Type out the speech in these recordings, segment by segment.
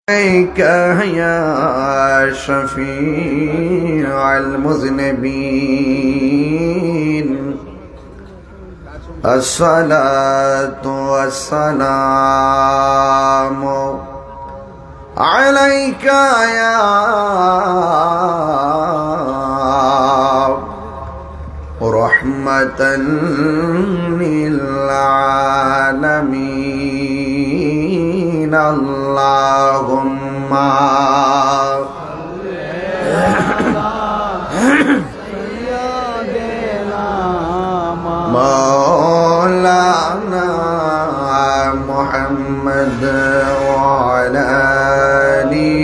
عليك يا شفيع المذنبين الصلاة والسلام عليك يا رحمة للعالمين اللهم مولانا محمد وعلى آله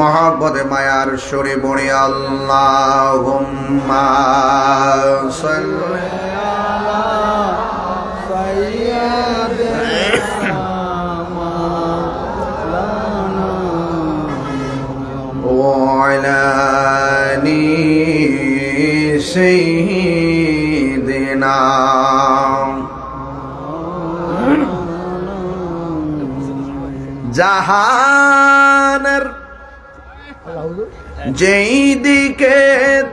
محبت মায়ার সুরে বলি আল্লাহুম্মা সাল্লি আলা সাইয়্যিদিনা মাওলানা ওয়া আলা আলি সাইয়্যিদিনা জাহানের যেই দিকে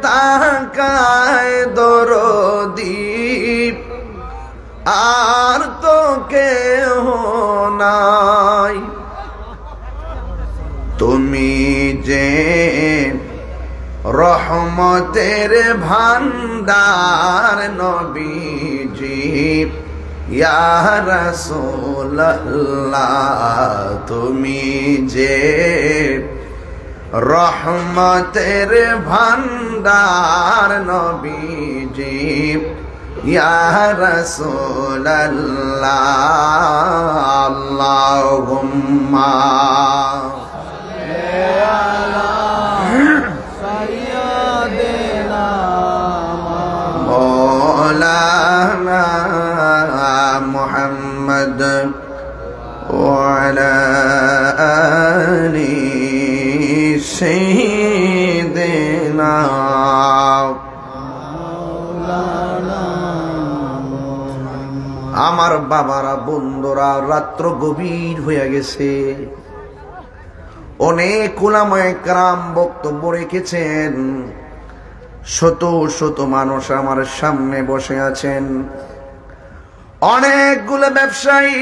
তাকায় দরদি আর তো কেহ নাই, তুমি যে রহমতের ভান্ডার নবীজি ইয়া রাসূলুল্লাহ, তুমি যে রহমতের ভান্ডার নবীজি ইয়া রাসূলুল্লাহ আল্লাহুম্মা আলা সাইয়্যিদিনা মাওলানা মুহাম্মদ ওয়া আলা আলি সাইয়্যিদিনা মাওলানা। আমার বাবারা, বন্ধুরা, রাত্র গভীর হয়ে গেছে। অনেক উলামায়ে কেরাম বক্তব্য রেখেছেন, শত শত মানুষ আমার সামনে বসে আছেন। অনেকগুলো ব্যবসায়ী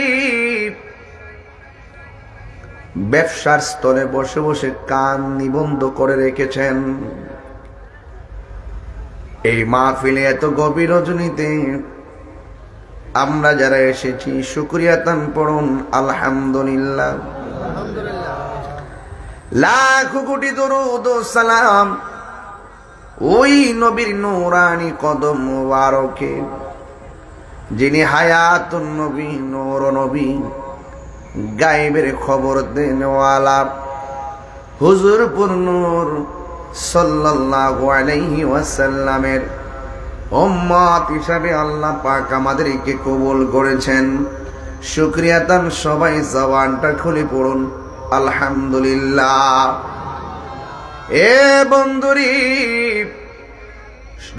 ব্যবসার স্থলে বসে বসে কান নিবন্ধ করে রেখেছেন। এই মাহফিলে এত গভীর রজনীতে আমরা যারা এসেছি শুকরিয়া তান পড়ুন আলহামদুলিল্লাহ। লাখ কোটি দরুদ ও সালাম ওই নবীর নূরানি কদম মুবারকে, যিনি হায়াতুন নবী, নূর নবী, গায়েবের খবর দেনওয়ালা হুজুর নূর সাল্লাল্লাহু আলাইহি ওয়াসাল্লামের উম্মত হিসাবে আল্লাহ পাক আমাদেরকে কবুল করেছেন। শুকরিয়া তান সবাই জবানটা খুলে পড়ুন আলহামদুলিল্লাহ। এ বন্ধুরি,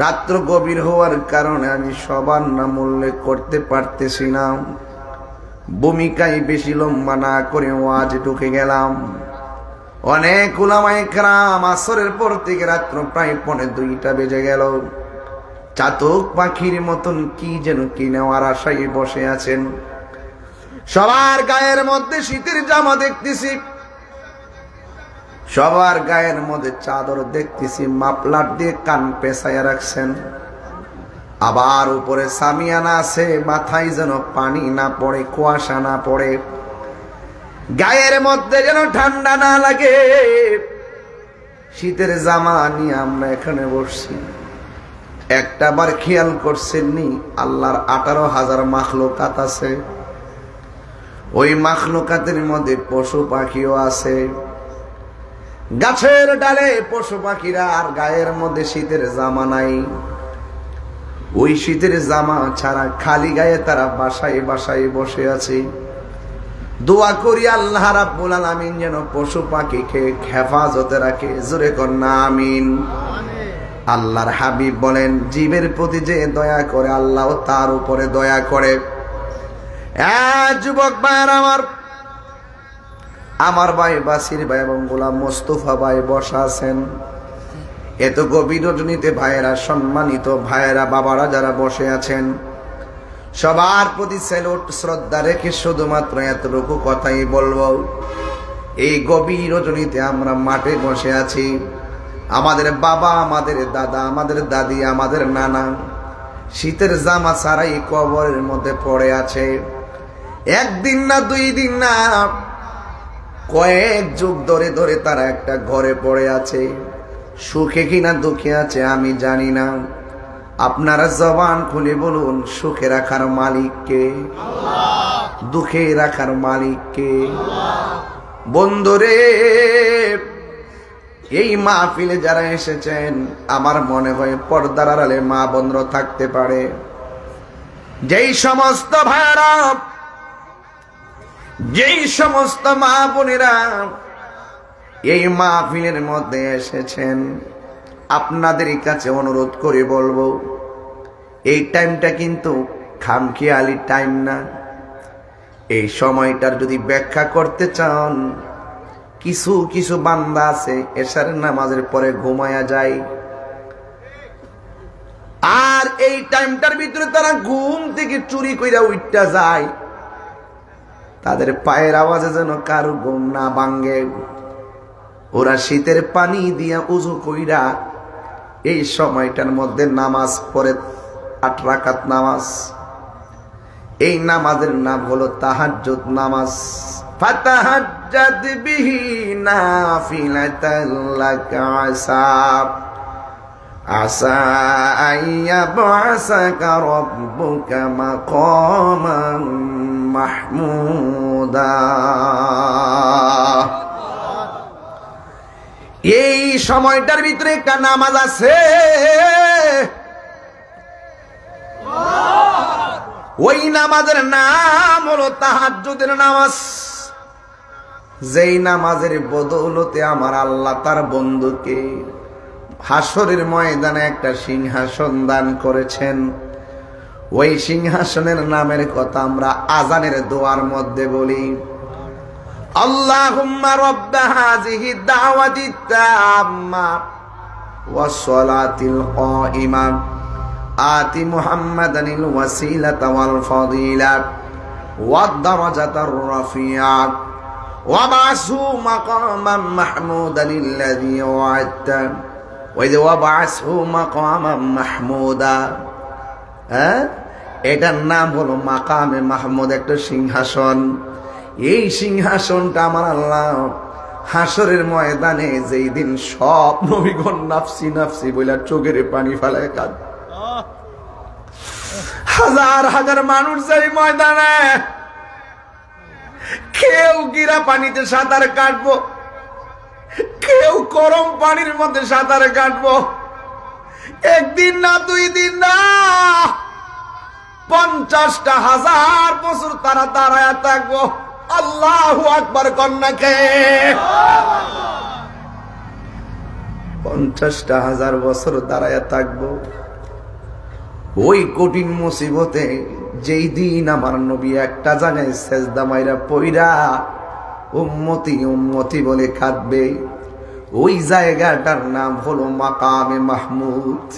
রাত্র গভীর হওয়ার কারণে আমি সবার নাম উল্লেখ করতে পারতেছি না। ভূমিকায় বেশি লম্বা না করে ওয়াজে ঢুকে গেলাম। অনেক উলামায়ে কেরাম আসরের পর থেকে রাত্র প্রায় 1:30 বেজে গেল। চাতক পাখির মতন কি যেন কি নেওয়ার আশায় বসে আছেন। সবার গায়ের মধ্যে শীতের জামা দেখতেছি, সবার গায়ের মধ্যে চাদর দেখতেছি, মাফলার দিয়ে কান পেঁচাইয়া রাখছেন। আবার উপরে সামিয়ানা আছে, মাথায় যেন পানি না পড়ে, কুয়াশা না পড়ে, গায়ের মধ্যে যেন ঠান্ডা না লাগে। শীতের জামা নিয়ে আমরা এখানে বসছি। একটা বার খেয়াল করছেননি আল্লাহর 18,000 মাখলুকাত আছে। ওই মাখলুকাতের মধ্যে পশু পাখিও আছে। গাছের ডালে পশু পাখিরা, আর গায়ের মধ্যে শীতের জামা নাই। ওই শীতের জামা ছাড়া খালি গায়ে তারা বাসায় বাসায় বসে আছে। দোয়া করি আল্লাহ রাব্বুল আলামিন যেন পশু পাখিকে হেফাজতে রাখে। জোরে কর না আমিন। আল্লাহর হাবিব বলেন, জীবের প্রতি যে দয়া করে আল্লাহ তার উপরে দয়া করে। যুবক ভাইয়ের আমার ভাই বাসির ভাই এবং গোলাম মোস্তফা ভাই বসা আছেন। এত গভীর রজনীতে ভাইয়েরা, সম্মানিত ভাইয়েরা, বাবারা যারা বসে আছেন, সবার প্রতি স্যালুট শ্রদ্ধা রেখে শুধুমাত্র এতটুকু কথাই বলবো। এই গভীর রজনীতে আমরা মাঠে বসে আছি। আমাদের বাবা, আমাদের দাদা, আমাদের দাদি, আমাদের নানা শীতের জামা ছাড়াই কবরের মধ্যে পড়ে আছে। একদিন না, 2 দিন না, কয়েক যুগ ধরে ধরে তারা একটা ঘরে পড়ে আছে। সুখে কিনা দুঃখে আছে আমি জানি না। আপনারা জবান খুলে বলুন, সুখে রাখার মালিক কে? দুঃখে রাখার মালিক কে? বন্ধুরে, এই মাহফিলে যারা এসেছেন, আমার মনে হয় পর্দার আড়ালে মা বোনরা থাকতে পারে। যেই সমস্ত ভাইরা, যেই সমস্ত মা বোনেরা এই মাহফিলের মধ্যে এসেছেন, আপনাদের কাছে অনুরোধ করে বলবো, এই টাইমটা কিন্তু খামখেয়ালি টাইম না। এই সময়টার যদি ব্যাখ্যা করতে চান, কিছু কিছু বান্দা আছে এশার নামাজের পরে ঘুমায়া যায়, আর এই টাইমটার ভিতরে তারা ঘুম থেকে চুরি কইরা উঠতে যায়। তাদের পায়ের আওয়াজে যেন কারো ঘুম না ভাঙে। ওরা শীতের পানি দিয়া উযু কইরা এই সময়টার মধ্যে নামাজ পড়ে, 8 রাকাত নামাজ। এই নামাজের নাম হলো তাহাজ্জুদ নামাজ। ফাতাহাজ্জাদ বিহি নাফিলাতাল লাকা আসা আইয়াবআসাকা রাব্বুকা মাকামান মাহমুদা। এই সময়টার ভিতরে একটা নামাজ আছে, ওই নামাজের নাম হলো তাহাজ্জুদের নামাজ। যেই নামাজের বদৌলতে আমার আল্লাহ তার বন্ধুকে হাসরের ময়দানে একটা সিংহাসন দান করেছেন। ওই সিংহাসনের নামের কথা আমরা আজানের দোয়ার মধ্যে বলি, আল্লাহুম্মা রাব্বা হাযিহি দাওয়াতি তাম্মা ওয়াস সালাতিল কাইমা আতি মুহাম্মাদানিল ওয়াসিলাতা ওয়াল ফাদিলা ওয়াদ দারাজাতার রাফিআ ওয়া বাসু মাকামান মাহমুদানিল্লাযী ওয়া'আদতা ওয়া ইযা ওয়াবাসু মাকামান মাহমুদা। এটার নাম হলো মাকামে মাহমুদ, একটা সিংহাসন। এই সিংহাসনটা আমার আল্লাহ হাসরের ময়দানে যেই দিন সব নবীগণ নাফসি নাফসি বইলা চোখের পানি ফেলায় কাঁদ, হাজার হাজার মানুষ যেই ময়দানে কেউ গিরা পানিতে সাঁতার কাটবো, কেউ গরম পানির মধ্যে সাঁতার কাটবো। একদিন না, 2 দিন না, 50টা হাজার বছর তারা দাঁড়ায় থাকবো। আল্লাহু আকবার কন্যাকে 50টা হাজার বছর দাঁড়ায় থাকবো। ওই কঠিন মুসিবতে যেই দিন আমার নবী একটা জায়গায় সেজদা মাইরা পইরা উম্মতি উম্মতি বলে কাঁদবে, ওই জায়গাটার নাম হলো মাকামে মাহমুদ।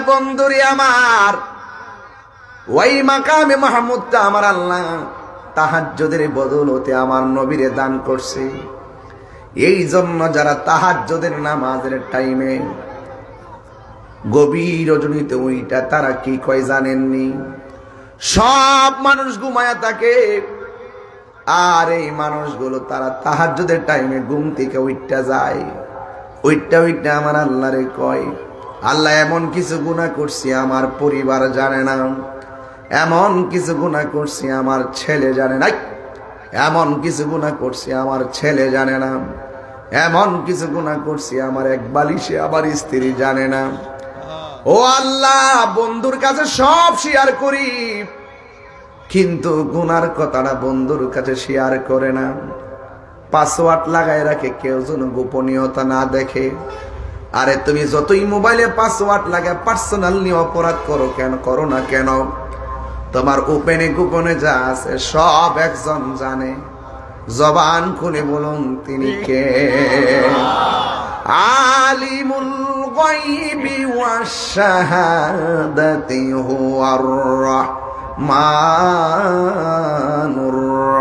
বন্ধুরে আমার, ওই মাকামে মাহমুদটা আমার আল্লাহ তাহাজ্জুদের বদৌলতে আমার নবীরে দান করছে। এই জন্য যারা তাহাজ্জুদের নামাজের টাইমে গভীর রজনীতে ওইটা তারা কি কয় জানেননি? সব মানুষ ঘুমায়া থাকে, আর এই মানুষগুলো তারা তাহাজ্জুদের টাইমে ঘুম থেকে উঠতে যায়। ওইটা আমার আল্লাহরে কয়, আল্লাহ এমন কিছু গুনাহ করছি আমার পরিবার জানে না, এমন কিছু গুনাহ করছি আমার ছেলে জানে না, এমন কিছু গুনাহ করছি আমার ছেলে জানে না, এমন কিছু গুনাহ করছি আমার এক বালিশে আমার স্ত্রী জানে না। ও আল্লাহ, বন্ধুর কাছে সব শেয়ার করি, কিন্তু গুনার কথাটা বন্ধুর কাছে শেয়ার করে না। পাসওয়ার্ড লাগায় রাখে, কেউ যেন গোপনীয়তা না দেখে। আরে তুমি যতই মোবাইলে পাসওয়ার্ড লাগে পার্সোনাল নিয়ে অপরাধ করো কেন, করো না কেন, তোমার ওপেনে গোপনে যা আছে সব একজন জানে। জবান খুলে বলুন তিনি কে? আলিমুল গায়বি ওয়াশ শাহাদাতি হুয়ার রাহমানুর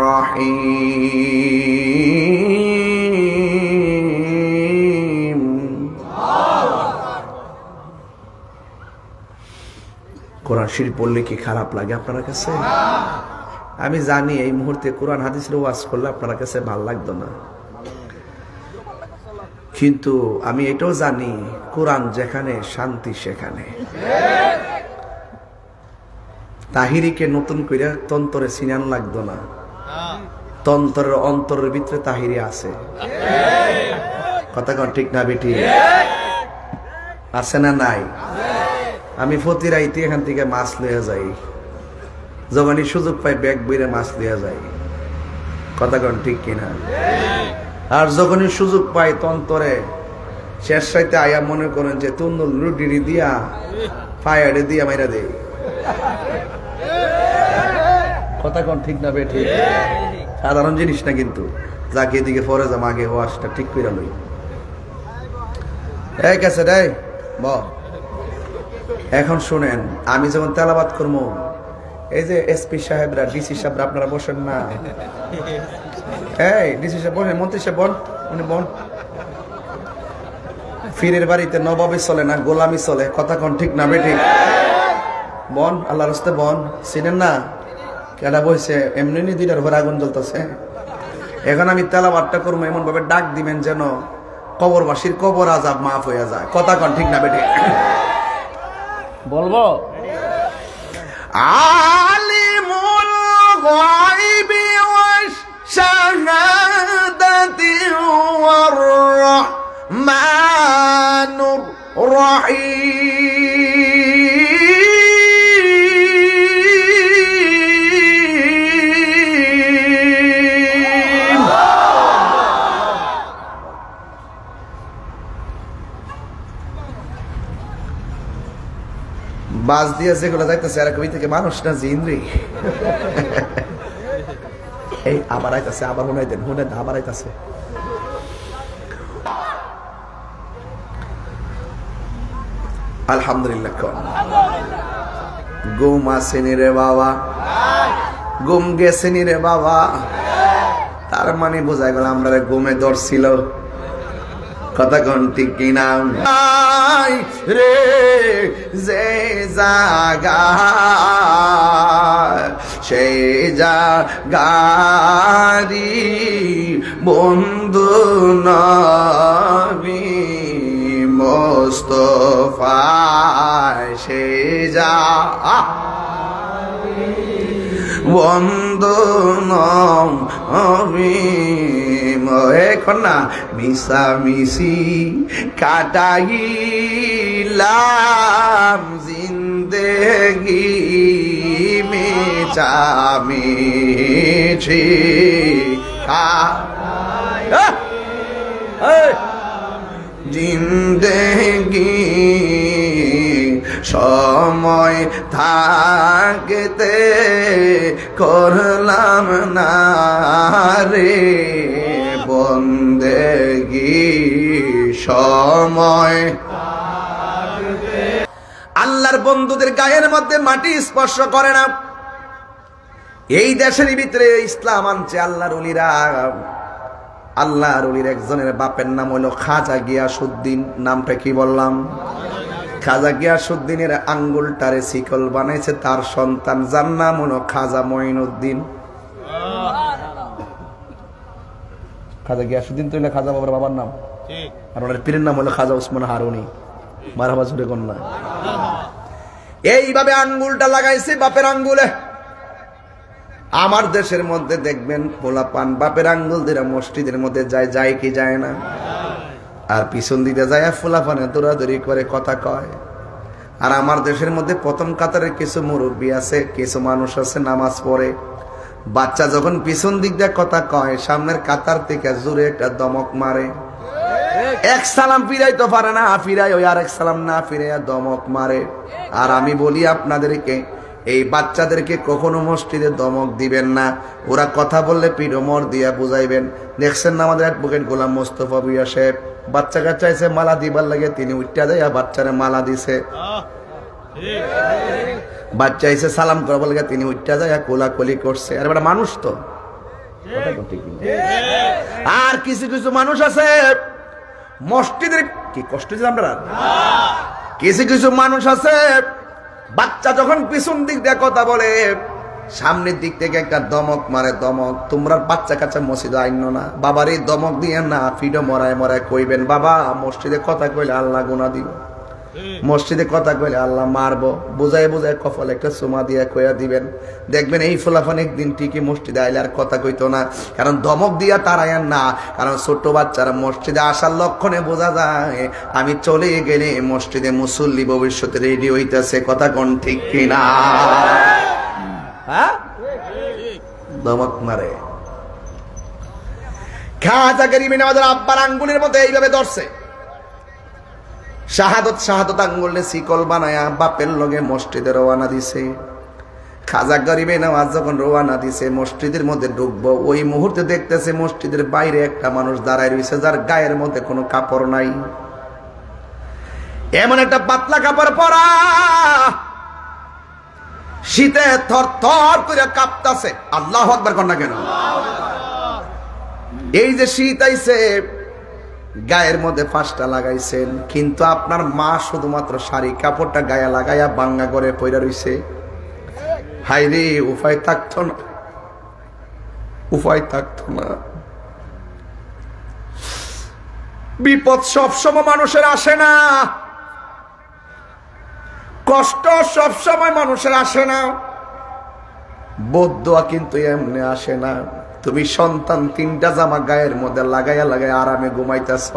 রহিম। কোরআন শরীফ পড়লে কি খারাপ লাগে আপনার কাছে? আমি জানি এই মুহূর্তে কোরআন হাদিসের ওয়াজ করলে আপনার কাছে ভালো লাগতো না, কিন্তু আমি এটাও জানি কোরআন যেখানে শান্তি সেখানে। তাহিরিকে নতুন করে তন্তরে সিনান লাগতো না, তন্তরের অন্তরের ভিতরে তাহিরি আছে। কথা কন ঠিক না বেটি? আছে না নাই? আমি প্রতি রাইতে এখান থেকে মাছ লইয়া যাই, যখনই সুযোগ পাই ব্যাগ বইরে মাছ লইয়া যাই। কথা কন ঠিক কিনা? আর যখনই সুযোগ পাই তন্তরে শেষ সাইতে আয়া মনে করেন যে তুন্দুল রুটি দিয়া ফায়ারে দিয়া মাইরা দেই। কথা কন ঠিক না বেঠি? সাধারণ জিনিস না, কিন্তু যাকে এদিকে ফরে যাম আগে ওয়াশটা ঠিক করে লই। এই কাছে রে ব এখন শুনেন, আমি যখন তেলাবাদ করবো, এই যে এসপি সাহেবরা, ডিসি সাহেবরা আপনারা বসেন না, এই ডিসি সাহেব বসেন, মন্ত্রী সাহেব বন, উনি বন। ফিরের বাড়িতে নবাবি চলে না, গোলামি চলে। কথা কন ঠিক না বেঠিক? বন, আল্লাহর রাস্তে বন। চিনেন না কেডা বইছে? এমনি দুইটার ঘরে আগুন জ্বলতেছে। এখন আমি তেলাওয়াতটা করবো, এমন ভাবে ডাক দিবেন যেন কবরবাসীর কবর আযাব মাফ হয়ে যায়। কথা কন ঠিক না বেঠিক? বলবো আলিমুল গায়বি ওয়াশ শাহাদাতি ওয়ার রাহমানুর রহিম। বাস দিয়ে যেগুলো যাইতেছে আর কবি থেকে মানুষ না জিন্দ্রি। এই আবার আইতাছে, আবার হুনাই দেন, হুনাই দেন, আবার আইতাছে। আলহামদুলিল্লাহ। গুম আসেনি রে বাবা, গুম গেছেনি রে বাবা। তার মানে বোঝা গেল আমরা গুমে ধরছিল। কথা কোন ঠিক কিনা রে? যে জাগা সেই জাগারি বন্ধু নবী মুস্তাফা, সেই যা বন্ধু নবী। এখন না মিশামিশি কাটাইলাম জিন্দেগি মিশামিশি জিন্দেগি সময় থাকতে করলাম না রে বন্দেগি সময়। আল্লাহর বন্ধুদের গায়ের মধ্যে মাটি স্পর্শ করে না। এই দেশের ভিতরে ইসলাম আনছে আল্লাহর ওলিরা। আল্লাহর ওলির একজনের বাপের নাম হলো খাজা গিয়াসউদ্দিন। নামটা কি বললাম? খাজা গিয়াসউদ্দিনের আঙ্গুলটারে শিকল বানাইছে তার সন্তান, যার নাম হলো খাজা মঈনুদ্দিন। খাজা গিয়াসউদ্দিন তো খাজা বাবার বাবার নাম, আর ওনার পীরের নাম হলো খাজা উসমান হারুনি। মারহাবা জুড়ে কন্যা। এইভাবে আঙ্গুলটা লাগাইছে বাপের আঙ্গুলে। আমার দেশের মধ্যে দেখবেন পোলাপান বাপের আঙ্গুল দিয়ে মসজিদের মধ্যে যায়, যায় কি যায় না? আর পিছন দিতে যায় পোলাপানে দৌড়াদৌড়ি করে কথা কয়। আর আমার দেশের মধ্যে প্রথম কাতারের কিছু মুরব্বী আছে, কিছু মানুষ আছে নামাজ পড়ে। বাচ্চা যখন পিছন দিক দিয়ে কথা কয়, সামনের কাতার থেকে জোরে একটা দমক মারে। এক সালাম ফিরাইতে পারে না, ফিরাই ওই আরেক সালাম না ফিরাইয়া দমক মারে। আর আমি বলি আপনাদেরকে, এই বাচ্চাদেরকে কখনো মসজিদে দমক দিবেন না। ওরা কথা বললে পিঠোমর দিয়া বুঝাইবেন। দেখছেন না আমাদের অ্যাডভোকেট গোলাম মোস্তফা ভুইয়া সাহেব, বাচ্চা কাচ্চা এসে মালা দিবার লাগে, তিনি উঠটা দেয়া বাচ্চারে মালা দিছে। বাচ্চা এসে সালাম করবার লাগে, তিনি উঠটা দেয়া কোলাকুলি করছে। আর এটা মানুষ তো। আর কিছু কিছু মানুষ আছে মসজিদের কি কষ্ট দিলাম আপনারা, কিছু কিছু মানুষ আছে বাচ্চা যখন পিছন দিক দিয়ে কথা বলে, সামনের দিক থেকে একটা দমক মারে। দমক তোমরা বাচ্চা কাচ্চা মসজিদে আইনো না, বাবার এই দমক দিয়ে না ফিডো মরায় মরায় কইবেন, বাবা মসজিদে কথা কইলে আল্লাহ গুনাহ দিব, মসজিদে কথা কইলে আল্লাহ মারবো। বুঝায় বুঝায় কপালে একটা চুমা দিয়ে কইয়া দিবেন। দেখবেন এই ফুলাফান একদিন ঠিকই মসজিদে আইলে আর কথা কইতো না। কারণ দমক দিয়া তারায়ান না, কারণ ছোট বাচ্চারা মসজিদে আসার লক্ষণে বোঝা যায় আমি চলে গেলে মসজিদে মুসল্লি ভবিষ্যতে রেডি হইতেছে। কথা কোন ঠিক কিনা? হ্যাঁ, দমক মারে। খাজা গরিব নওয়াজের আব্বার আঙ্গুলের মধ্যে এইভাবে ধরছে, শাহাদত শাহাদত আঙ্গুলে শিকল বানায়া বাপের লগে মসজিদে রওয়ানা দিছে। খাজা গরিবে নওয়াজ যখন রওয়ানা দিছে মসজিদের মধ্যে ঢুকবো, ওই মুহূর্তে দেখতেছে মসজিদের বাইরে একটা মানুষ দাঁড়ায় রয়েছে, যার গায়ের মধ্যে কোনো কাপড় নাই। এমন একটা পাতলা কাপড় পরা, শীতে থর থর করে কাঁপতাছে। আল্লাহু আকবার কর না কেন? এই যে শীত আইছে, গায়ের মধ্যে ফাঁসটা লাগাইছেন, কিন্তু আপনার মা শুধুমাত্র শাড়ি কাপড়টা গায়ে লাগাইয়া বাঙ্গা করে পইরা রইছে। হাই রে, উপায় থাকতো না, উপায় থাকতো না। বিপদ সবসময় মানুষের আসে না, কষ্ট সবসময় মানুষের আসে না, বদদোয়া কিন্তু এমনি আসে না। তুমি সন্তান তিনটা জামা গায়ের মধ্যে লাগাইয়া লাগাইয়া আরামে ঘুমাইতেছ,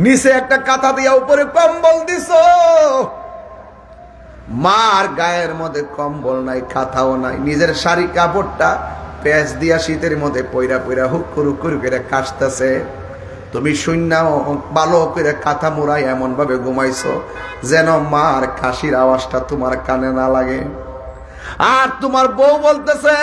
নিচে একটা কাঁথা দিয়া উপরে কম্বল দিছ, মার গায়ের মধ্যে কম্বল নাই, কাঁথাও নাই, নিজের শাড়ি কাপড়টা প্যাচ দিয়া শীতের মধ্যে পয়রা পয়রা হুক্কুর হুক্কুর করে কাশতেছে। তুমি শূন্যাও ভালো করে কাঁথা মুড়াই এমন ভাবে ঘুমাইছো যেন মার কাশির আওয়াজটা তোমার কানে না লাগে। আর তোমার বউ বলতেছে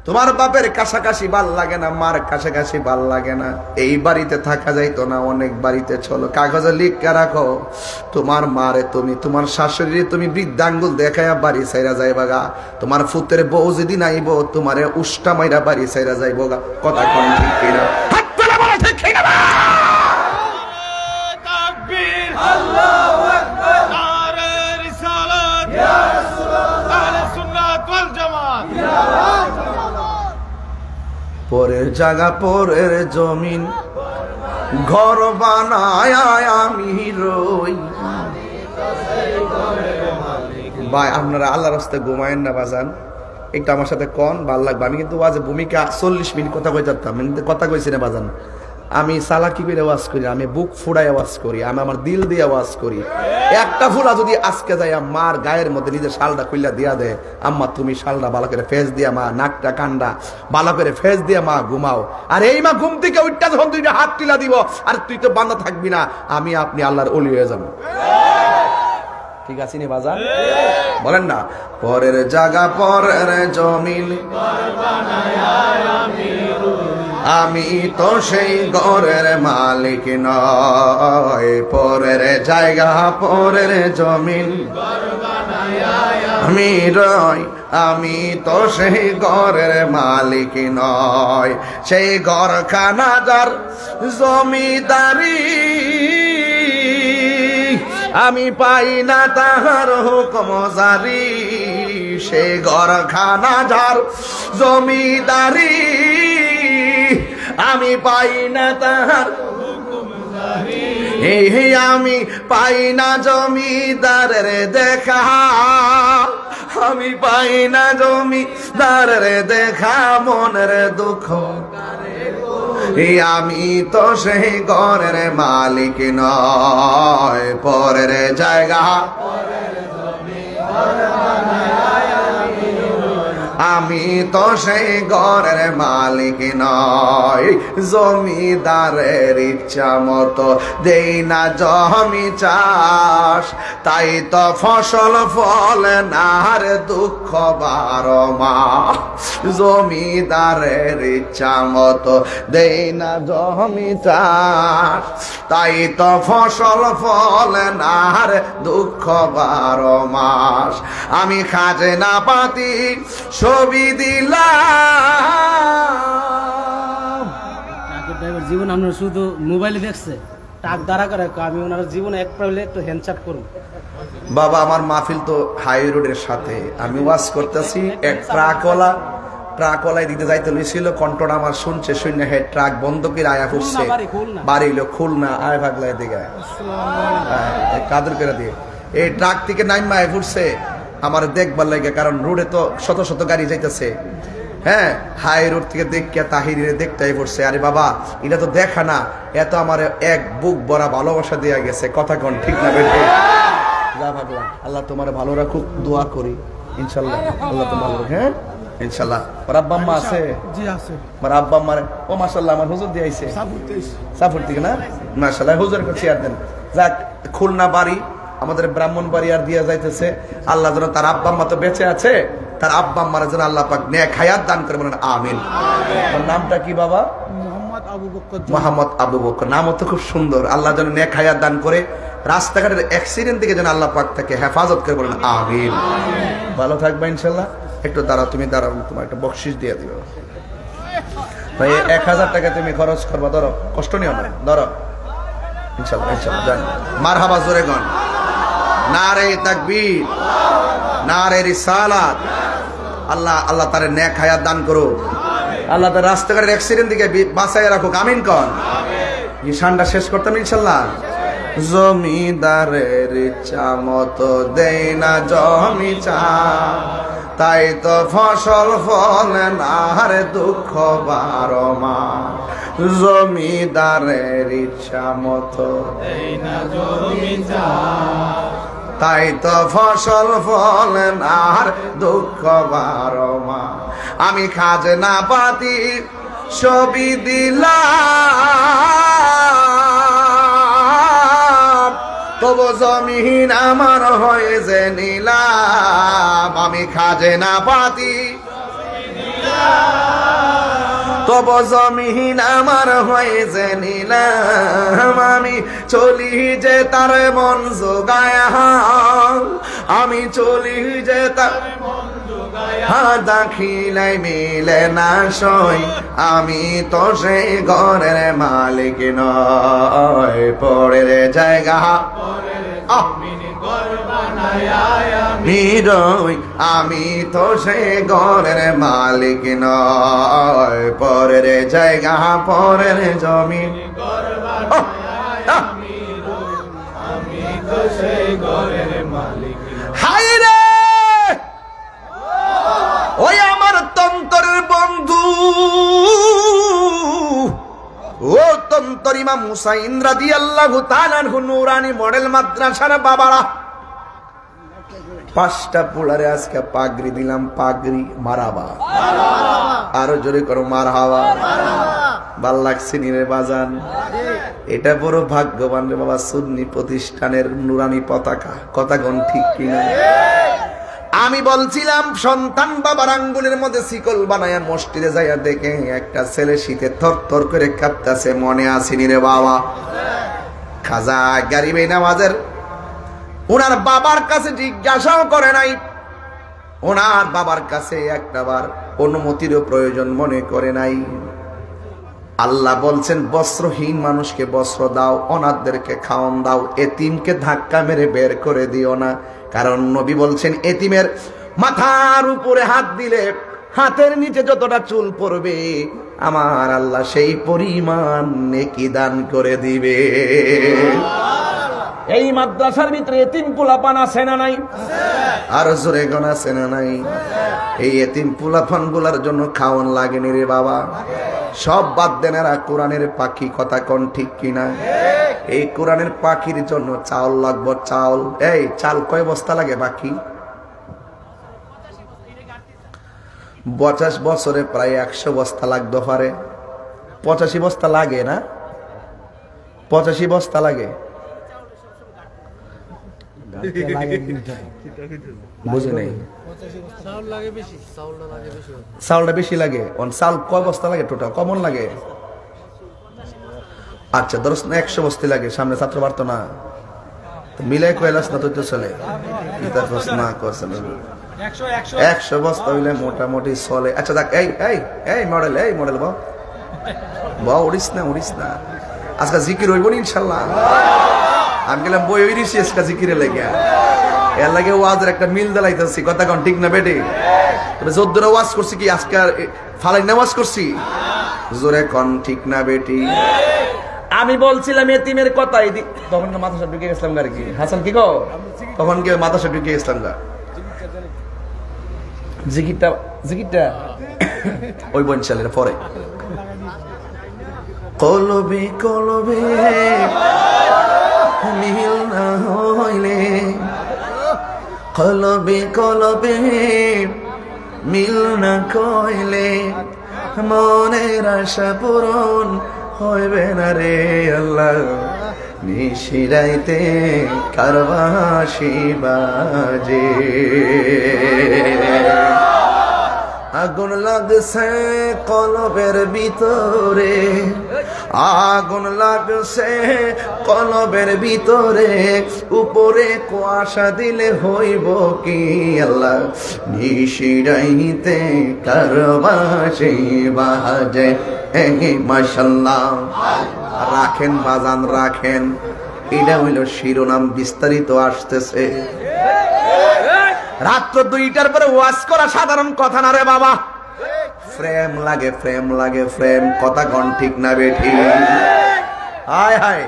তোমার বাপের কাছাকাছি ভাল লাগে না, মার কাছাকাছি ভাল লাগে না, এই বাড়িতে থাকা যাইতো না, অনেক বাড়িতে চলো, কাগজে লিখে রাখো তোমার মারে তুমি, তোমার শাশুড়ি তুমি বৃদ্ধাঙ্গুল দেখাইয়া বাড়ি ছাইরা যাইবা গা, তোমার ফুতের বউ যদি নাইব তোমারে উষ্টা মাইরা বাড়ি ছাইরা যাইব গা। কথা কোন ঠিক কিনা? হাত তোলা বলো ঠিক কিনা? তাকবীর, আল্লাহু আকবার, নারে রিসালাত, ইয়া রাসূলুল্লাহ, আহলে সুন্নাত ওয়াল জামাত, ইয়া রাসূলুল্লাহ। পরের জায়গা পরের জমিন ঘর বানায় আমি রই। ভাই আপনারা আল্লাহর রাস্তায় ঘুমায়েন না বাজান, একটু আমার সাথে কন ভাল লাগবে। আমি কিন্তু আজ ভূমিকা 40 মিনিট কথা কই যাতাম, কথা কইছি না বাজান। আমি চালাকি করে আওয়াজ করি, আমি বুক ফুড়াই আওয়াজ করি, আমি আমার দিল দিয়ে আওয়াজ করি। একটা ফুলা যদি আজকে যায় মার গায়ের মধ্যে নিজের শালটা খুইলা দিয়া দেয়, আম্মা তুমি শালটা ভালো করে ফেস দিয়া মা, নাকটা কান্ডা ভালো করে ফেস দিয়া মা ঘুমাও। আর এই মা ঘুম থেকে উঠটা যখন তুই হাত টিলা দিব, আর তুই তো বান্ধা থাকবি না, আমি আপনি আল্লাহর ওলি হয়ে যাবো। ঠিক আছে নি বাজার? বলেন না, পরের জায়গা পরের জমিন আমি তো সেই ঘরের মালিক নয়, পরের জায়গা পরের জমিন আমি রই, আমি তো সেই ঘরের মালিক নয়, সেই ঘরখানা যার জমিদারি আমি পাই না তাহার হুকুম জারি, সে ঘরখানা যার জমিদারি আমি পাই না তাহার হুকুম জারি, আমি পাই না জমিদারের দেখা, আমি পাই না জমিদারের দেখা, মনের দুঃখ আমি তো সেই ঘরের মালিক নয়, পরের জায়গা আমি তো সেই ঘরের মালিক নয়, জমিদারের ইচ্ছা মতো দেই না জমি চাষ, তাই তো ফসল ফলে না আর দুঃখ 12 মাস। জমিদারের ইচ্ছা মতো দেই না জমি চাষ, তাই তো ফসল ফলে না আর দুঃখ 12 মাস। আমি খাজনা পাতি ছবি দিলাম। ড্রাইভার জীবন আমরা শুধু মোবাইলে দেখছে টাক দাঁড়া করে, আমি ওনার জীবনে এক পাইলে একটু হ্যান্ডচাপ করুন। বাবা আমার মাহফিল তো হাই রোডের সাথে, আমি ওয়াজ করতেছি, এক ট্রাকওয়ালায় দিতে যাইতে ছিল, কন্ট্রোল আমার শুনছে, শূন্য হে ট্রাক বন্ধ করে আয়া ফুটছে, বাড়ি হইলো খুলনা, আয় ভাগলায় দিকে কাদের করে দিয়ে এই ট্রাক থেকে নাইমা আয় ফুটছে আমার দেখবার লাগে, কারণ রোডে তো শত শত গাড়ি যাইতেছে। হ্যাঁ, হাই রোড থেকে দেখিয়া তাহিরে দেখতেই পড়ছে, আরে বাবা এটা তো দেখা না, এত আমার এক বুক ভরা ভালোবাসা দেয়া গেছে, কথা কোন ঠিক না বেটে? যা ভাবলাম আল্লাহ তোমার ভালো রাখুক, দোয়া করি ইনশাল্লাহ আল্লাহ তোমার ভালো। হ্যাঁ ইনশাল্লাহ। ওর আব্বা আম্মা আছে? জি আছে। আমার আব্বা আম্মার ও মাশাআল্লাহ আমার হুজুর দিয়ে আইছে সাফুর থেকে না, মাশাআল্লাহ হুজুর কাছে চেয়ার দেন। যাক, খুলনা বাড়ি আমাদের ব্রাহ্মণবাড়িয়ার দিয়া যাইতেছে, আল্লাহ যেন তার আব্বা আম্মা তো বেঁচে আছে, তার আব্বা আম্মার যেন আল্লাহ পাক নেক হায়াত দান করে, বলেন আমিন। ওর নামটা কি বাবা? মোহাম্মদ আবু বকর। নামও তো খুব সুন্দর। আল্লাহ যেন নেক হায়াত দান করে, রাস্তাঘাটের অ্যাক্সিডেন্ট থেকে যেন আল্লাহ পাক তাকে হেফাজত করে, বলেন আমিন। ভালো থাকবে ইনশাল্লাহ। একটু দাঁড়াও, তুমি দাঁড়াও, তোমার একটা বকশিস দিয়ে দিও ভাই। 1000 টাকা তুমি খরচ করবা, ধরো, কষ্ট নিও না, ধরো ইনশাল্লাহ ইনশাল্লাহ। জান মারহাবা, জোরে গন নারে তাকবীর, নারে রিসালাত। আল্লাহ আল্লাহ তার নেক হায়াত দান করো, আল্লাহ তার রাস্তাঘাটের অ্যাক্সিডেন্ট থেকে বাঁচায় রাখুক, আমিন কন। নিশানটা শেষ করতাম ইনশাল্লাহ। জমিদারের ইচ্ছা মতো দেই না জমি চাষ, তাই তো ফসল ফলে না আর দুঃখ 12 মাস। জমিদারের ইচ্ছা মতো দেই না জমি চাষ, তাই তো ফসল ফলে না আর দুঃখ 12 মাস। আমি খাজনা পাতি ছবি দিলাম, তবু জমিন আমার হয়ে যে নিলাম। আমি খাজনা পাতি তবু জমিন আমার হয়ে যে নিলাম। আমি চলি যে তার মন জোগায়া, আমি চলি যে তার দাখিলাই মিলে না সই, আমি তো সেই ঘরের মালিক নয়। পরের জায়গা আমি তো সেই ঘরের মালিক নয়। পরের জায়গা পরের জমিন, আমি তো সেই ঘরের মালিক। হায় রে ওই আমার তন্তরের বন্ধু, ও তন্তর ইমাম হুসাইন রাদিয়াল্লাহু তাআলা আনহু নূরানী মডেল মাদ্রাসার বাবারা, 5টা পোলারে আজকে পাগড়ি দিলাম। পাগড়ি মারাবা, আরো জোরে করো মারহাবা। ভাল লাগছে নিরে বাজান, এটা বড় ভাগ্যবান রে বাবা। সুন্নি প্রতিষ্ঠানের নূরানী পতাকা, কথা কোন ঠিক কিনা? আমি বলছিলাম সন্তান বাবার আঙ্গুলের মধ্যে শিকল বানায়া মসজিদে যাইয়া দেখে একটা ছেলে শীতে থরথর করে কাঁপতাছে, মনে আসেনি রে বাবা? খাজা গরিবে নামাজের ওনার বাবার কাছে জিজ্ঞাসাও করে নাই, ওনার বাবার কাছে একটাবার অনুমতিরও প্রয়োজন মনে করে নাই। আল্লাহ বলছেন বস্ত্রহীন মানুষকে বস্ত্র দাও, অনাথদেরকে খাওয়ান দাও, এতিমকে ধাক্কা মেরে বের করে দিও না। কারণ নবী বলছেন এতিমের মাথার উপরে হাত দিলে হাতের নিচে যতটা চুল পড়বে আমার আল্লাহ সেই পরিমাণ নেকি দান করে দিবে। এই মাদ্রাসার ভিতরে এতিম পোলাপান আছে না নাই? আর জোরে গোনা আছে না নাই? এই এতিম পোলাপান গুলার জন্য খাওয়ান লাগেনি রে বাবা। সব বাদ দেন, এরা কোরআনের পাখি, কথা কোন ঠিক কিনা? এই কোরআনের পাখির জন্য চাউল লাগবে, চাউল। এই চাল কয় বস্তা লাগে? বাকি 50 বছরে প্রায় 100 বস্তা লাগতো পারে। 85 বস্তা লাগে না? 85 বস্তা লাগে। বুঝে নেই, চাউলটা বেশি লাগে। চাউল কয় বস্তা লাগে টোটাল? কমন লাগে? আচ্ছা ধরো না 100 বস্তা লাগে, সামনে ছাত্র পারতো না, মিলাই কয়লাস না তো চলে। 100 বস্তা হইলে মোটামুটি চলে। আচ্ছা দেখ, এই মডেল, এই মডেল উড়িস না। আজকে জিকির হইব না ইনশাল্লাহ। আমি গেলাম বই ওই ঋষি আজকে জিকিরে লেগে, এর লাগে ওয়াজের একটা মিল দিলাইতেছি। কথা কোন ঠিক না বেটে? যদ্দুরা ওয়াজ করছি কি আজকে ফালাই না ওয়াজ করছি? জোরে কোন ঠিক না বেটি? আমি বলছিলাম এতিমের কথা, তখন মাথা ঢুকে গেছিলাম আর কি। হাসান কি কো? তখন কি মাথা ঢুকে গেছিলাম গা। জিকিরটা ওই বঞ্চালের পরে কলবে কলবে মিল না হইলে, কলবে কলবে মিল না কইলে মনের আশা পূরণ হইবে না রে আল্লাহ। নিশিরাইতে কারবাসি বাজে, আগুন লাগছে কলবের ভিতরে, আগুন লাগছে কলবের ভিতরে, উপরে কুয়াশা দিলে হইব কি আল্লাহ। নিশিরাইতে কারবাসি বাজে। মাশাআল্লাহ, রাখেন বাজান রাখেন, এটা হইল শিরোনাম। বিস্তারিত আসতেছে। রাত্র 2টার পরে ওয়াজ করা সাধারণ কথা না রে বাবা। ফ্রেম লাগে, ফ্রেম লাগে, ফ্রেম। কথা কোন ঠিক না বেঠি? হায় হায়,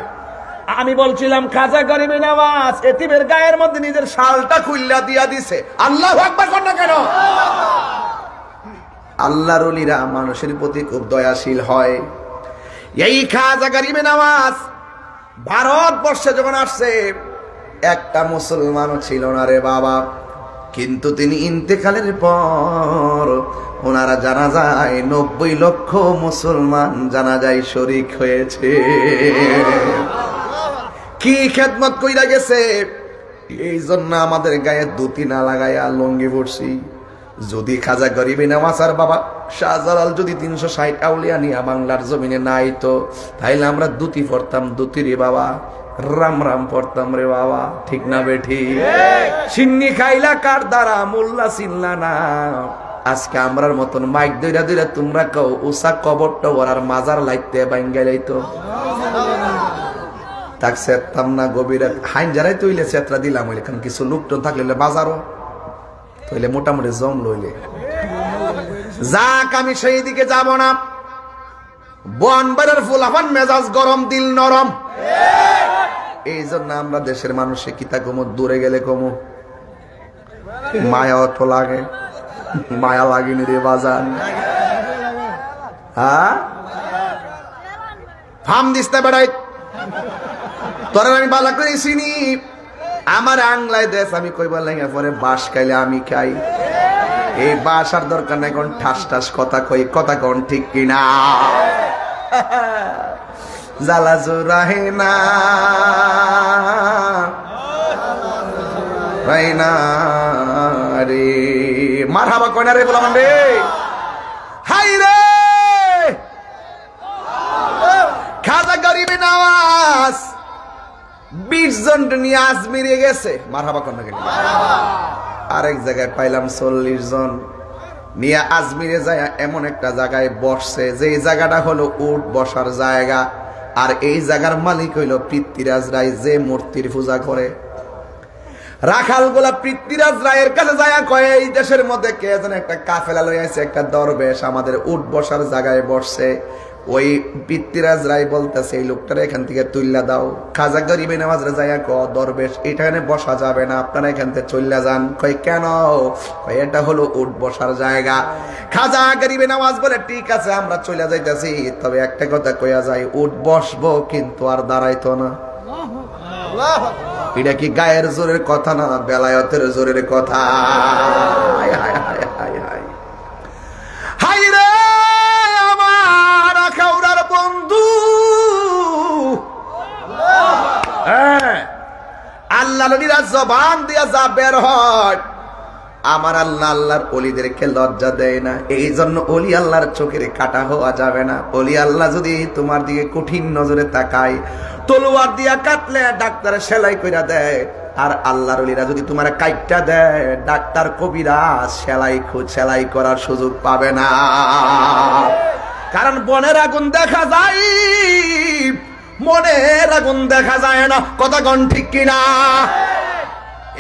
আমি বলছিলাম খাজা গরিবে নওয়াজ এতিমের গায়ের মধ্যে নিজের শালটা খুইল্লা দিয়া দিছে। আল্লাহু আকবার কোন না কেন? আল্লাহর ওলিরা মানুষের প্রতি খুব দয়াশীল হয়। এই খাজা গরিবে নওয়াজ ভারতবর্ষে যখন আসছে, একটা মুসলমানও ছিল না রে বাবা। কিন্তু তিনি ইন্তেকালের পর ওনারা জানাজায় 90 লক্ষ মুসলমান জানাজায় শরীক হয়েছে। কি খেদমত কইরা গেছে। এই জন্য আমাদের গায়ে ধুতি না লাগাইয়া লঙ্গি পড়ছি। যদি খাজা গরিবে নওয়াজ আর বাবা শাহজালাল যদি 360 আউলিয়া নিয়া বাংলার জমিনে নাই তো, তাইলে আমরা ধুতি পরতাম, ধুতি রে বাবা, রাম রাম পড়তাম রে বাবা। ঠিক না বেঠি? সিন্নি খাইলা কার দ্বারা মোল্লা চিনলা না। আজকে আমরার মতন মাইক দইরা দইরা তোমরা কও উষা কবর টবর আর মাজার লাইতে বাঙ্গাইলাই তো তাক সেতাম না। গভীর হাইন যারাই তৈলে সেতরা দিলাম হইলে, কারণ কিছু লোকজন থাকলে বাজারও তইলে মোটামুটি জম লইলে যাক। আমি সেই দিকে যাব না। বনবারের ফুলাফান মেজাজ গরম, দিল নরম। এই জন্য আমরা দেশের মানুষে কিতা কমো, দূরে গেলে কমো, মায়া তো লাগে। মায়া লাগেনি রে বাজান। হ্যাঁ ফাম দিস না বেড়াই, তোর আমি বালা করে চিনি। আমার আংলায় দেশ আমি কইবার লাগে পরে বাস খাইলে আমি খাই। এই বাসার দরকার নাই, কোন ঠাস ঠাস কথা কই। কথা কোন ঠিক কিনা? জ্বালা জোরাহে না রে, মারহাবা কই না রে বললাম রে। হাই রে খাজা গরিবে নওয়াজ 20 জন নিয়ে আজমিরে গেছে। মারহাবা কই না? আরেক জায়গায় পাইলাম 40 জন নিয়ে আজমিরে যায় এমন একটা জায়গায় বসছে, যে জায়গাটা হলো উট বসার জায়গা। আর এই জায়গার মালিক হইল পৃথ্বীরাজ রায়, যে মূর্তির পূজা করে। রাখাল গোলা পৃথ্বীরাজ রায়ের কাছে যায় কয়, এই দেশের মধ্যে কে যেন একটা কাফেলা লই আছে, একটা দরবেশ আমাদের উট বসার জায়গায় বসছে। ওই পৃথ্বীরাজ রায় বলতেছে এই লোকটারে এখান থেকে তুইল্লা দাও। খাজা গরিবে নওয়াজ যায় ক, দরবেশ এখানে বসা যাবে না, আপনারা এখান থেকে চইল্লা যান। কই কেন? এটা হলো উট বসার জায়গা। খাজা গরিবে নওয়াজ বলে ঠিক আছে আমরা চলে যাইতেছি, তবে একটা কথা কইয়া যায়, উট বসবো কিন্তু আর দাঁড়াইতো না। এটা কি গায়ের জোরের কথা না বেলায়েতের জোরের কথা? আল্লাহর ওলিরা জবান দিয়া যা বের হয় আমার আল্লাহ আল্লাহর ওলিদেরকে লজ্জা দেয় না। এই জন্য ওলি আল্লাহর চোখের কাটা হওয়া যাবে না। ওলি আল্লাহ যদি তোমার দিকে কঠিন নজরে তাকায়, তলোয়ার দিয়া কাটলে ডাক্তার সেলাই কইরা দেয়, আর আল্লাহর ওলিরা যদি তোমার কাইটটা দেয়, ডাক্তার কবিরা সেলাই করার সুযোগ পাবে না। কারণ বনের আগুন দেখা যায়, মনের আগুন দেখা যায় না। কথা কোন ঠিক কিনা?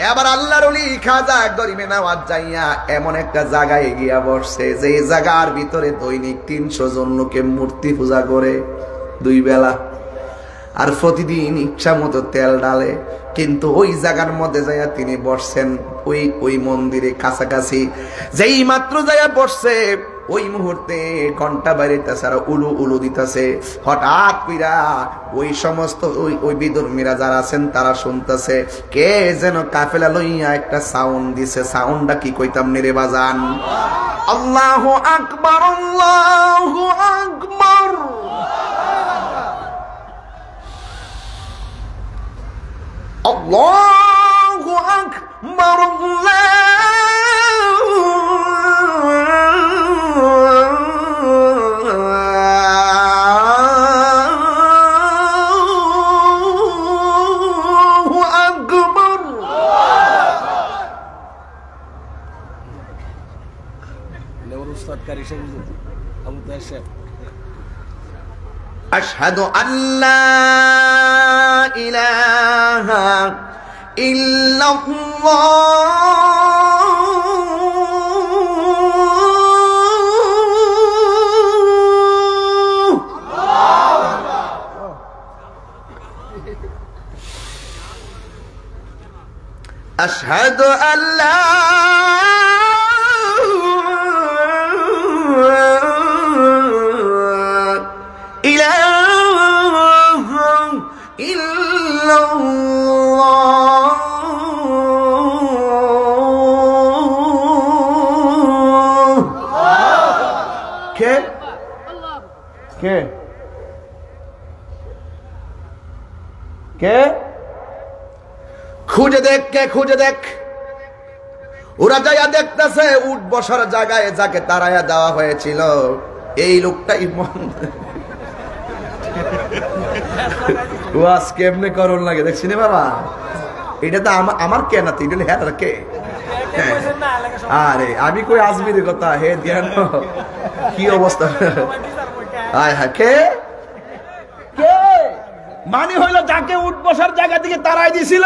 এবার আল্লাহর ওলি খাজা গরিবে নওয়াজ যাইয়া এমন একটা জায়গায় গিয়া বসছে, যে জায়গার ভিতরে দৈনিক 300 জন লোকে মূর্তি পূজা করে 2 বেলা, আর প্রতিদিন ইচ্ছা মতো তেল ডালে। কিন্তু ওই জায়গার মধ্যে যাইয়া তিনি বসছেন, ওই মন্দিরে কাছাকাছি যেই মাত্র যাইয়া বসছে, ওই মুহূর্তে ঘন্টা বাড়িতেছে আর উলু উলু দিতেছে। হঠাৎ কইরা ওই সমস্ত ওই বিধর্মীরা যারা আছেন তারা শুনতেছে কে যেন কাফেলা লইয়া একটা সাউন্ড দিছে। সাউন্ডটা কি কইতাম রে বাজান? আল্লাহু আকবার, আল্লাহু আকবার। আল্লাহু আকবার, আল্লাহু আকবার। উস্তাদ কারি সাহেব আবু তাহের সাহেব আশহাদু আল্লা ইলাহা ইল্লাল্লাহ, আশহাদু আল্লা খুঁজে দেখ, কে খুঁজে দেখ। ওরা যাইয়া দেখতেছে উঠ বসার জায়গায় যাকে তাড়াইয়া দেওয়া হয়েছিল এই লোকটাই। ওয়াজ কেমনে করুন লাগে দেখছি না বাবা? এটা তো আমার কে না, তুই হ্যাঁ কে? আরে আমি কই আজমিরের কথা, হে ধ্যান কি অবস্থা। হায় হায়, কে মানে হইলো যাকে উঠ বসার জায়গা থেকে তাড়াই দিছিল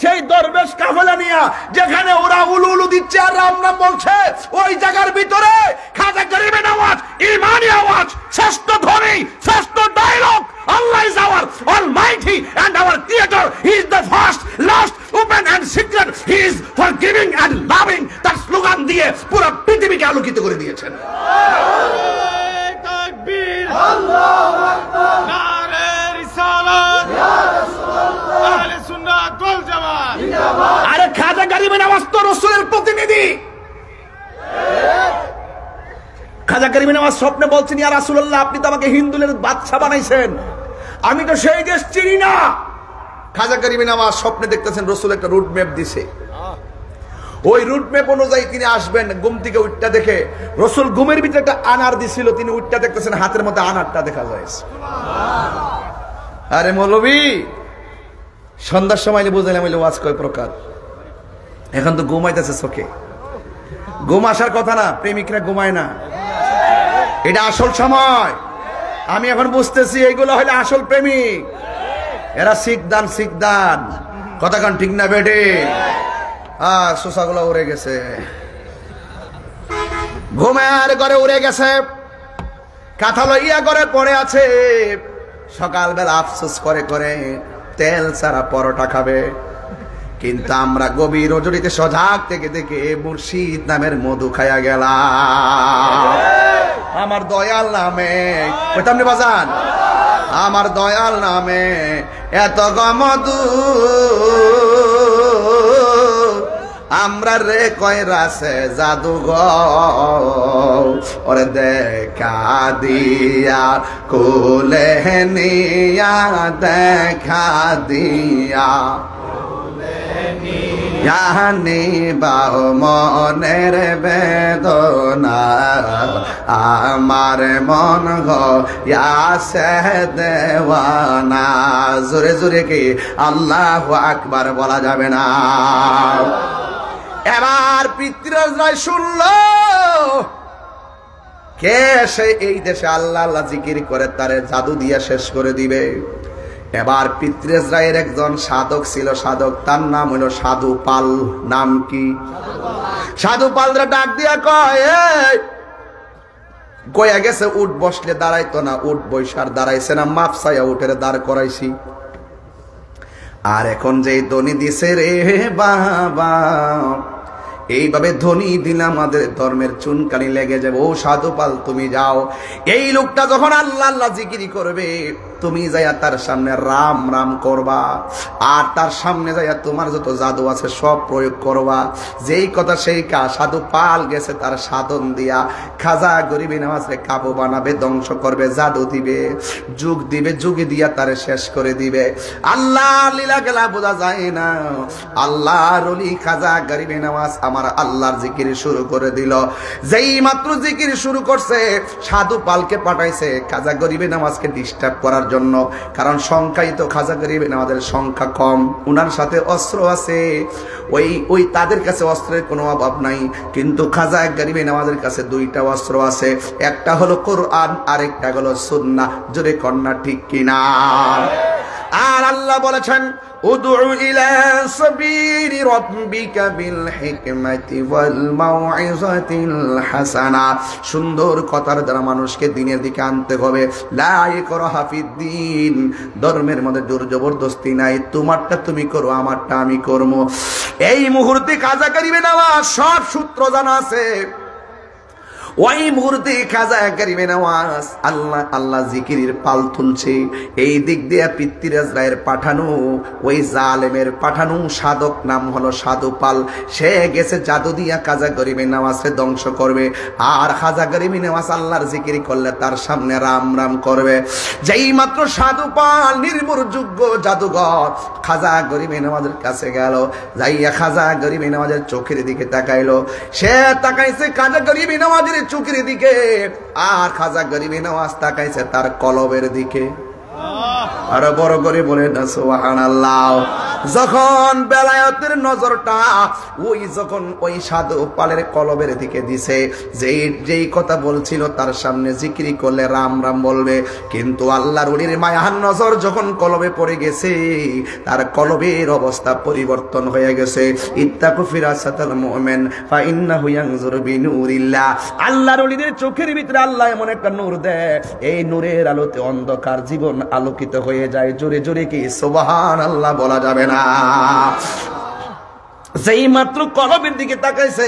সেই দরবেশ কাফেলা নিয়া যেখানে ওরা উলু উলু দিচ্ছে আর রাম নাম বলছে, ওই জায়গার ভিতরে খাজা গরিবে নওয়াজ ইমানি আওয়াজ, শ্রেষ্ঠ ধ্বনি, শ্রেষ্ঠ dialogue, Allah is our Almighty and our Creator. He is the first, last, open and secret. He is forgiving and loving. তার স্লোগান দিয়ে পুরো পৃথিবীকে আলোকিত করে দিয়েছেন। তাকবীর, আল্লাহু আকবার, নারে রিসালাত, ইয়া রাসূলুল্লাহ, আহলে সুন্নাত ওয়াল জামাত জিন্দাবাদ। আরে খাজা গরিবে নওয়াজ তো রাসূলের প্রতিনিধি। খাজা গরিবে নওয়াজ স্বপ্নে বলছেন, ইয়া রাসূলুল্লাহ, আপনি তো আমাকে হিন্দুদের বাদশা বানাইছেন, আমি তো সেই দেশ চিনি না। খাজা গরিবে নওয়াজ স্বপ্নে দেখতেছেন রাসূল একটা রুট ম্যাপ দিছে, ওই রুট ম্যাপ অনুযায়ী তিনি আসবেন। ঘুম থেকে উঠটা দেখে রাসূল ঘুমের ভিতরে একটা আনার দিছিল, তিনি উঠটা দেখতেছেন হাতের মধ্যে আনারটা দেখা যায়। আরে মৌলভী, সন্ধ্যার সময় বুঝলাম ওয়াজ কয় প্রকার। এখন তো ঘুমাইতেছে চোখে, ঘুম আসার কথা না, প্রেমিকরা ঘুমায় না, এটা আসল সময়। আমি এখন বুঝতেছি এইগুলো হলে আসল প্রেমিক, এরা শিখদান কথা কান ঠিক না বেটে? শোষাগুলো উড়ে গেছে, ঘুমের ঘরে উড়ে গেছে, কাঁথা লইয়া ঘরে পড়ে আছে। সকালবেলা আফসোস করে করে তেল ছাড়া পরোটা খাবে, কিন্তু আমরা গভীর রজনীতে সজাগ থেকে দেখে মুর্শিদ নামের মধু খাইয়া গেলাম। আমার দয়াল নামে কইতাম বাজান, আমার দয়াল নামে এত মধু, আমরা রে কয় রাসে জাদুঘর, ওরে দেখা দিয়া কোলে নিয়া, দেখা দিয়া জানি বাও মনের বেদনা আমার মন গয়াছে দেওয়ানা। জোরে জোরে কি আল্লাহু আকবার বলা যাবে না? এবার পৃথ্বীরাজ শুনল কে সে এই দেশে আল্লাহ আল্লাহ জিকির করে তারে জাদু দিয়া শেষ করে দিবে। এবার পৃথ্বীরাজ রায়ের একজন সাধক ছিল, সাধক, তার নাম হলো সাধু পাল। নাম কি? সাধু পালরা ডাক দিয়া কয়, গয়া গেছে উঠ বসলে দাঁড়াইতো না, উঠ বৈশার দাঁড়াইছে না, মাপ চাইয়া উঠের দাঁড় করাইছি। আর এখন যে ধ্বনি দিছে রে বাবা, এইভাবে ধ্বনি দিলে আমাদের ধর্মের চুনকানি লেগে যাবে। ও সাধু পাল তুমি যাও, এই লোকটা যখন আল্লাহ আল্লাহ জিকিরি করবে তুমি যাইয়া তার সামনে রাম রাম করবা, আর তার সামনে যাইয়া তোমার যত জাদু আছে সব প্রয়োগ করবা। যেই কথা সেই কাজ। সাধু পাল গেছে তার সাধন দিয়া খাজা গরিবী নামাজে কাবু বানাবে, ধ্বংস করবে, জাদু দিবে, যুগ দিবে, যুগে দিয়া তারে শেষ করে দিবে। আল্লাহ লীলা খেলা বোঝা যায় না। আল্লাহর ওলি খাজা গরিবী নামাজ আমার আল্লাহর জিকির শুরু করে দিল। যেই মাত্র জিকির শুরু করছে সাধু পালকে পাঠাইছে খাজা গরিবী নামাজকে ডিস্টার্ব করার জন্য, কারণ সংখ্যাই তো খাজা গরিবী নামাজের সংখ্যা কম, উনার সাথে অস্ত্র আছে, ওই তাদের কাছে অস্ত্রের কোনো অভাব নাই। কিন্তু খাজা গরিবী নামাজের কাছে দুইটা অস্ত্র আছে, একটা হলো কোরআন, আরেকটা হলো সুন্নাহ। জোরে কন্যা ঠিক কিনা? আর আল্লাহ বলেছেন উদউ ইলা সাবিলি রাব্বিকা বিল হিকমাতি ওয়াল মাউইযাতিল হাসানা। সুন্দর কথার দ্বারা মানুষকে দ্বীনের দিকে আনতে হবে। লা ইকরাহা ফিদ্দীন, ধর্মের মধ্যে জোর জবরদস্তি নাই, তোমারটা তুমি করো, আমারটা আমি করব। এই মুহূর্তে কাজা করিবে না, সব সূত্র জানা আছে। ওই মুহূর্তে খাজা গরিবে নওয়াজ আল্লাহ আল্লাহ জিকিরের পাল তুলছে। এই দিক দিয়ে পৃথ্বীরাজ রায়ের পাঠানো ওই জালেমের পাঠানো সাধক নাম হলো সাধু পাল, সে গেছে জাদু দিয়া খাজা গরিবে নওয়াজকে ধ্বংস করবে। আর খাজা গরিবে নওয়াজ আল্লাহর জিকির করলে তার সামনে রাম রাম করবে। যেই মাত্র সাধু পাল নির্মূল যোগ্য জাদুঘর খাজা গরিবে নওয়াজের কাছে গেল, যাইয়া খাজা গরিবে নওয়াজের চোখের দিকে তাকাইলো। সে তাকাইছে খাজা গরিবে নওয়াজের চোখের দিকে, আর খাজা গরিবী নওয়াজ তাকাইছে তার কলবের দিকে। আরো বড় করে বলে না সুবহানাল্লাহ। যখন বেলায়েতের নজরটা যখন ওই সাধু পালের কলবের দিকে দিছে, যেই কথা বলছিল তার সামনে জিকিরি করলে রাম রাম বলবে, কিন্তু আল্লাহর ওলির মায়ার নজর যখন কলবে পড়ে গেছে তার কলবের অবস্থা পরিবর্তন হয়ে গেছে। ইত্তাকু ফিরাসাতাল মুমিন ফা ইন্নাহু ইয়ানজুরু বিনুরিল্লাহ। আল্লাহর ওলিদের চোখের ভিতরে আল্লাহ এমন একটা নূর দেয়, এই নূরের আলোতে অন্ধকার জীবন আলোকিত হয়ে যায়। জোরে জোরে কি সুবহানাল্লাহ বলা যাবে না? যেই মাত্র কলবের দিকে তাকাইছে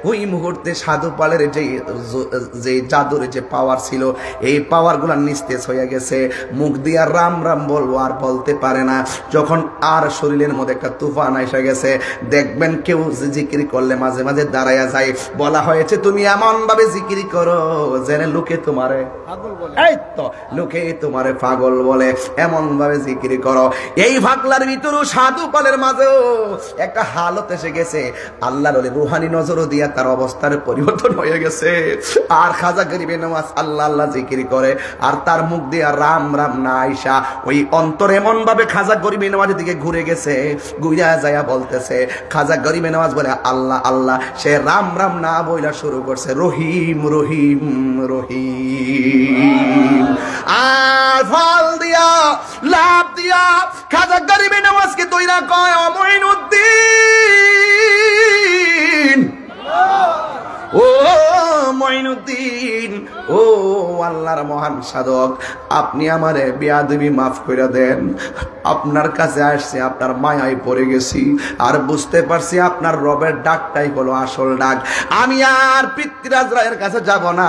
ওই মুহূর্তে সাধু পালের যে জাদুর যে পাওয়ার ছিল এই পাওয়ার গুলা নিস্তেজ হয়ে গেছে। মুখ দিয়ে রাম রাম বলবো আর বলতে পারে না। যখন আর শরীরের মধ্যে একটা তুফান এসে গেছে, দেখবেন কেউ জিকির করলে মাঝে মাঝে দাঁড়াইয়া যায়। বলা হয়েছে তুমি এমন ভাবে জিকির করো যেন লোকে তোমারে পাগল বলে, এই তো লোকে তোমারে পাগল বলে, এমন ভাবে জিকির করো। এই ভাগলার ভিতরও সাধু পালের মাঝেও একটা হালত এসে গেছে। আল্লাহর ওলি রুহানি নজরও দিয়া তার অবস্থার পরিবর্তন হয়ে গেছে। আর খাজা গরিবে নওয়াজ আল্লাহ আল্লাহ জিকির করে, আর তার মুখ দিয়ে রাম রাম না আইসা ওই অন্তর এমন ভাবে খাজা গরিবে নওয়াজের দিকে ঘুরে গেছে, ঘুরা যায়া বলতেছে খাজা গরিবে নওয়াজ বলে আল্লাহ আল্লাহ, সে রাম রাম না বইলা শুরু করছে রহিম রহিম রহিম। আর ফল দিয়া লাভ দিয়া খাজা গরিবে নওয়াজকে তৈরা কয় ও মঈনুদ্দিন, ও মঈনুদ্দিন, ও আল্লাহর মহান সাধক, আপনি আমারে বেয়াদবি মাফ করে দেন। আপনার কাছে আসছে, আপনার মায়ায় পড়ে গেছি, আর বুঝতে পারছি আপনার রবের ডাকটাই হলো আসল ডাক। আমি আর পৃথ্বীরাজ রায়ের কাছে যাব না,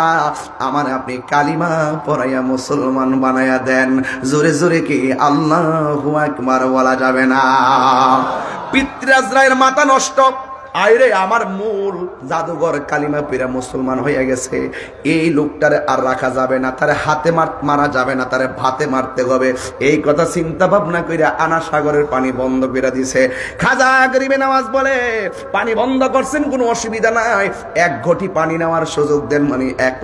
আমার আপনি কালিমা পড়াইয়া মুসলমান বানাইয়া দেন। জোরে জোরে কি আল্লাহু আকবার বলা যাবে না? পৃথ্বীরাজ রায়ের মাথা নষ্ট। আইরে আমার মূল জাদুঘর কালিমা পীরা মুসলমান হয়ে গেছে, এই লোকটারে আর রাখা যাবে না, তারে হাতে মারা যাবে না, তারে ভাতে মারতে হবে। এই কথা চিন্তা ভাবনা কইরা আনা সাগরের পানি বন্ধ করে দিছে। খাজা গরিবে নামাজ বলে পানি বন্ধ করছেন, কোনো অসুবিধা নাই, এক ঘটি পানি নেওয়ার সুযোগ দেন। মানে এক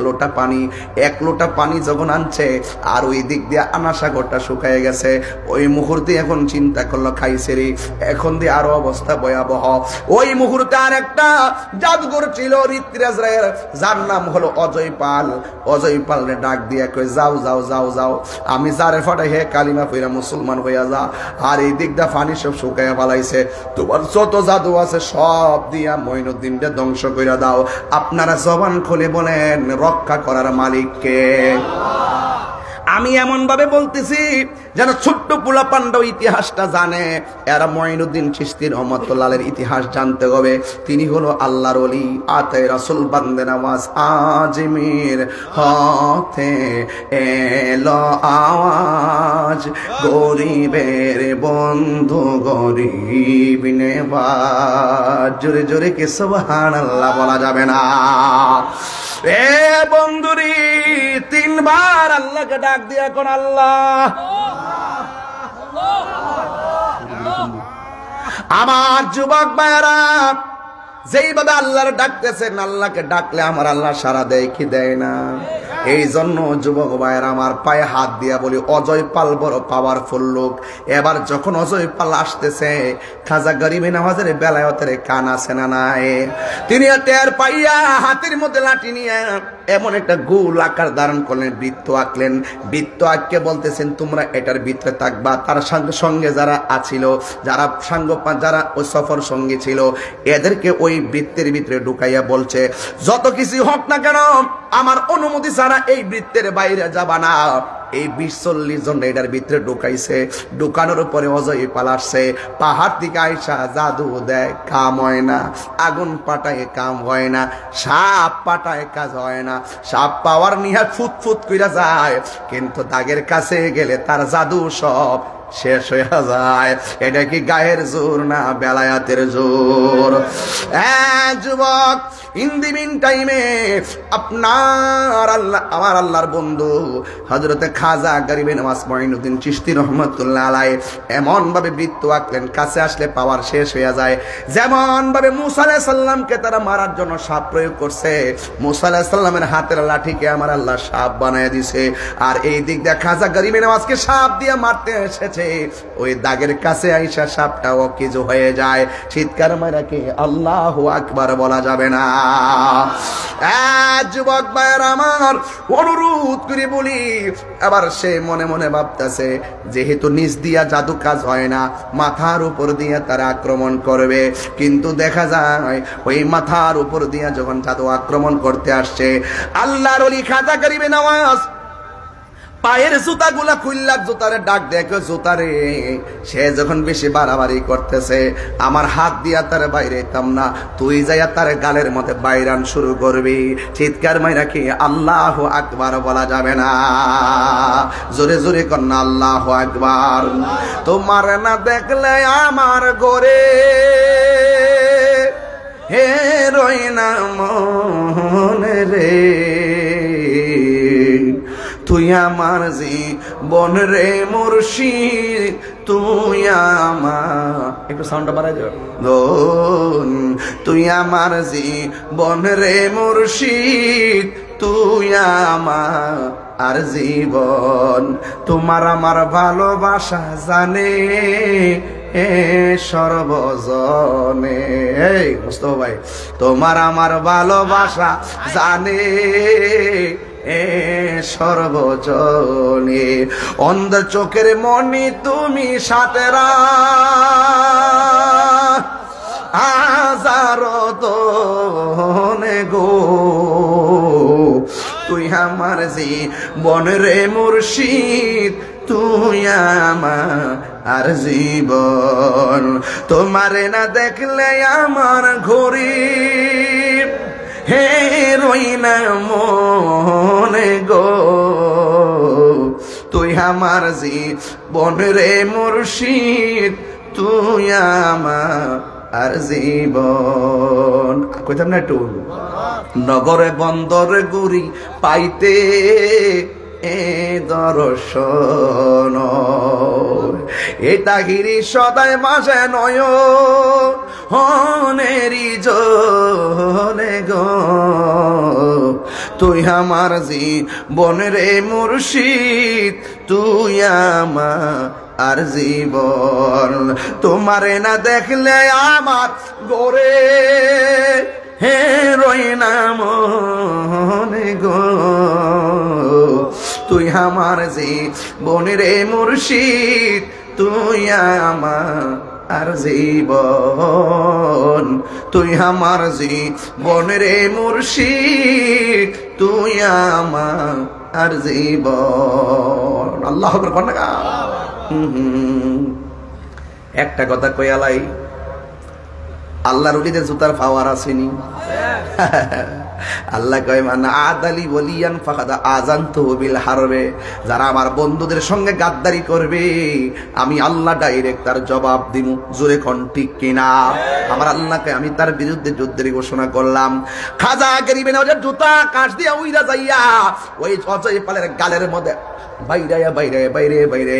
লোটা পানি যখন আনছে আর ওই দিক দিয়ে আনা সাগরটা শুকায় গেছে, ওই মুহূর্তে এখন চিন্তা করলো খাইছে রে, এখন দিয়ে আরো অবস্থা ভয়াবহ। ওই মুহূর্তে আর একটা জাদুঘর ছিল ঋত্বিরাজের, যার নাম হলো অজয় পাল। অজয় পাল রে ডাক দিয়ে কই যাও যাও যাও যাও, আমি যারে ফাটাই হে কালিমা পইরা মুসলমান হইয়া যা। আর এই দিক দিয়ে পানি সব শুকাইয়া পালাইছে, তোমার যত জাদু আছে সব দিয়া মঈনুদ্দিনকে ধ্বংস কইরা দাও। আপনারা জবান খুলে বলেন রক্ষা করার মালিক কে? আমি এমন ভাবে বলতেছি যেন ছোট্ট পোলা পান্ডব ইতিহাসটা জানে। এরা মঈনুদ্দিন চিশতি রহমাতুল্লাহের ইতিহাস জানতে হবে। তিনি হলো আল্লাহর ওলি, আতে রাসূল বান্দে নওয়াজ। আজমির হতে এলো আওয়াজ, গরিবের বন্ধু গরিব নেওয়াজ। জোরে জোরে কে সুবহানাল্লাহ বলা যাবে না? এ বন্ধুরি, তিনবার আল্লাহকে ডাক দিয়া কোন আল্লাহ। আমার যুবক ভাইরা যেইভাবে আল্লাহর ডাকতেছেন, আল্লাহকে ডাকলে আমার আল্লাহ সাড়া দেয় কি দেয় না? এই জন্য যুবক ভাইয়েরা আমার পায়ে হাত দিয়া বলি, অজয় পাল বড় পাওয়ারফুল লোক। এবার যখন অজয় পাল আসতেছে, খাজা গরিবে নওয়াজের বেলায়তের কান আছে না নাই? তিনি টের পাইয়া হাতের মধ্যে লাঠি নিয়ে এমন একটা গোল আকার ধারণ করলেন, বৃত্ত আঁকলেন। বৃত্ত আঁককে বলতেছেন তোমরা এটার ভিতরে থাকবা। তার সঙ্গে যারা আছিল, যারা ওই সফর সঙ্গী ছিল, এদেরকে ওই বৃত্তের ভিতরে ঢুকাইয়া বলছে যত কিছু হোক না কেন আমার অনুমতি ছাড়া এই বৃত্তের বাইরে যাবা না। এই 20-40 জন এটার ভিতরে ঢুকাইছে। ঢুকানোর পরে অজয় পাল আসছে, পাহাড় থেকে আইসা জাদু দেয়, কাম হয় না। আগুন পাটায় কাম হয় না, সাপ পাটায় কাজ হয় না। সাপ পাওয়ার নিহা ফুটফুট কইরা যায়, কিন্তু দাগের কাছে গেলে তার জাদু সব শেষ হয়ে যায়। এটা কি গায়ের জোর না বেলায়াতের জোর? যুবক, ইন দি মিন টাইমে আপনার আল্লাহ, আমার আল্লাহর বন্ধু হযরতে খাজা গরিবে নওয়াজ মঈনুদ্দিন চিশতি রহমাতুল্লাহ আলাইহি এমন ভাবে বৃত্ত আঁকলেন, কাছে আসলে পাওয়ার শেষ হয়ে যায়। যেমন ভাবে মুসা আলাইহিস সালামকে তারা মারার জন্য সাপ প্রয়োগ করছে, মুসা আলাইহিস সালামের হাতের লাঠিকে আমার আল্লাহ সাপ বানায় দিছে। আর এই দিক দিয়ে খাজা গরিবে নওয়াজকে সাপ দিয়ে মারতে এসেছে, ওই দাগের কাছে আইসা সাপটাও কিছু হয়ে যায়। চিৎকার মারা কি আল্লাহু আকবার বলা যাবে না? যুবক ভাইয়েরা আমার, অনুরোধ করে বলি, আবার সে মনে মনে ভাবতেছে যেহেতু নিচ দিয়া জাদু কাজ হয় না, মাথার উপর দিয়ে তারা আক্রমণ করবে। কিন্তু দেখা যায় ওই মাথার উপর দিয়ে যখন জাদু আক্রমণ করতে আসছে, আল্লাহর ওলি খাজা গরিবে নওয়াজ পায়ের জুতাগুলা খুললা, জুতারে ডাক দেখো জুতারে। সে যখন বেশি বাড়াবাড়ি করতেছে, আমার হাত দিয়া তার বাইরে তাম না, তুই যাইয়া তার গালের মধ্যে বাইরান শুরু করবি। চিৎকার মাইরা কি আল্লাহু আকবার বলা যাবে না? জোরে জোরে কন্যা আল্লাহু আকবার। তোমার না দেখলে আমার ঘরে হে রই না মনে রে, তুই আমার জীবন রে মুর্শিদ, তুই আমার, একটু সাউন্ডটা বাড়াই দেব, তুই আমার জীবন রে মুর্শিদ, তুই আমার আর জীবন। তোমার আমার ভালোবাসা জানে এ সর্বজনে। এই মুস্তফা ভাই, তোমার আমার ভালোবাসা জানে এ সর্বজনে। অন্ধ চোখের মনি তুমি সাতেরা, হাজারো দনে গো, তুই আমার জীবন রে মুর্শিদ, তুই আমার আর জীবন। তোমারে না দেখলে আমার ঘড়ি হে রই না মনে গো, তুই আমার জীবন রে মুর্শিদ, তুই আমার আর জীবন। কইতাম না একটু, নগরে বন্দরে গুরি পাইতে এ দর্শন, এটা গিরি সদাই মাঝে নয় হনেরি জনে গো, তুই আমার জীবন রে মুর্শিদ, তুই আমার আর জীবন। তোমারে না দেখলে আমার গোরে হে রই না মনে গো, তুই আমার জীবন রে মুর্শিদ, তুই আমার আর জীবন, তুই আমার জীবন রে মুর্শিদ, তুই আমার আর জীবন। আল্লাহ আকবার কোন না। একটা কথা কইয়ালাই, আল্লাহর ওলিদের জুতার পাওয়ার আসেনি। আল্লাহ কয় মান আদালি ওলিয়ান ফাকাদ আযানতুহু বিল হারবে, যারা আমার বন্ধুদের সঙ্গে গাদ্দারি করবে আমি আল্লাহ ডাইরেক্ট তার জবাব দিমু। জোরে কোন ঠিক কিনা? আমার আল্লাহকে আমি তার বিরুদ্ধে যুদ্ধের ঘোষণা করলাম। খাজা গরিবে নজর জুতা কাশ দিয়া উইরা যাইয়া ওই অজয় পালের গালের মধ্যে বাইরে বাইরে বাইরে বাইরে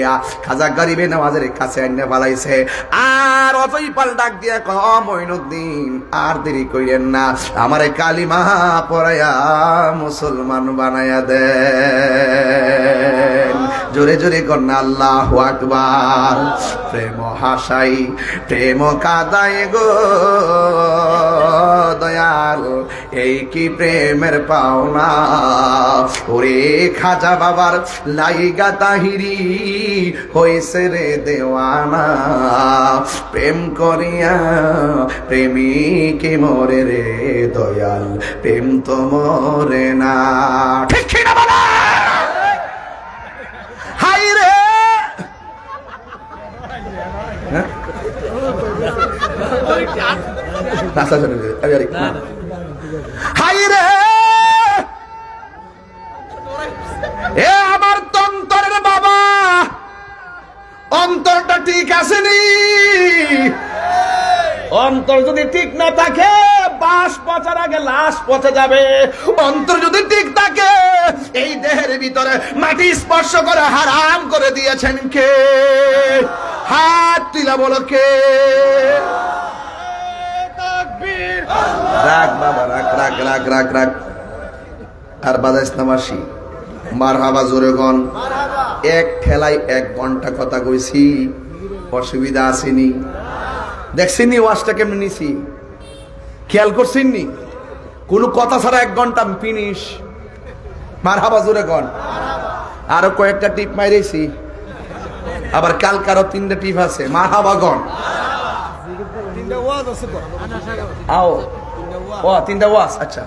খাজা গরিবে নওয়াজের কাছে এনে পালাইছে। আর অজয় পাল ডাক দিয়া কয়, ও মঈনুদ্দিন আর দেরি কইরেন না, আমারে কালিমা পড়ায়া মুসলমান বানায়া দেন। জোরে জোরে কন্যা আল্লাহু আকবার। প্রেম হাসাই প্রেম কাদায় গো দয়াল, এই কি প্রেমের পাওনা, ওরে খাজা বাবার লাইগা তাহিরি হইছে রে দেওয়ানা, প্রেম করিয়া প্রেমিকে মরে রে দয়াল, প্রেম তো মরে না। ঠিক না বলা? হাই রে হাই রে, এ আমার তন্তরের বাবা, অন্তরটা ঠিক আসেনি। অন্তর যদি ঠিক না থাকে বাস পচার আগে লাশ পচে যাবে। অন্তর যদি ঠিক থাকে এই দেহের ভিতরে মাটি স্পর্শ করে হারাম করে দিয়েছেন কে? হাত তুলা বলো কে? রাগ বাবা রাগ রাগ রাগ রাগ রাগ। আর বাজাইস না বাসি। মারহাবা জোরে গন। এক ঠেলায় 1 ঘন্টা কথা কইছি, অসুবিধা আসেনি? দেখছেননি ওয়াজটা কেমন নিছি? খেয়াল করছেননি? কোনো কথা ছাড়া 1 ঘন্টা ফিনিশ। মারহাবা জোরে গন। আরো কয়েকটা টিপ মাইরেছি, আবার কালকারও 3টা টিপ আছে। মারহাবা গন। আও ও 3টা ওয়াজ। আচ্ছা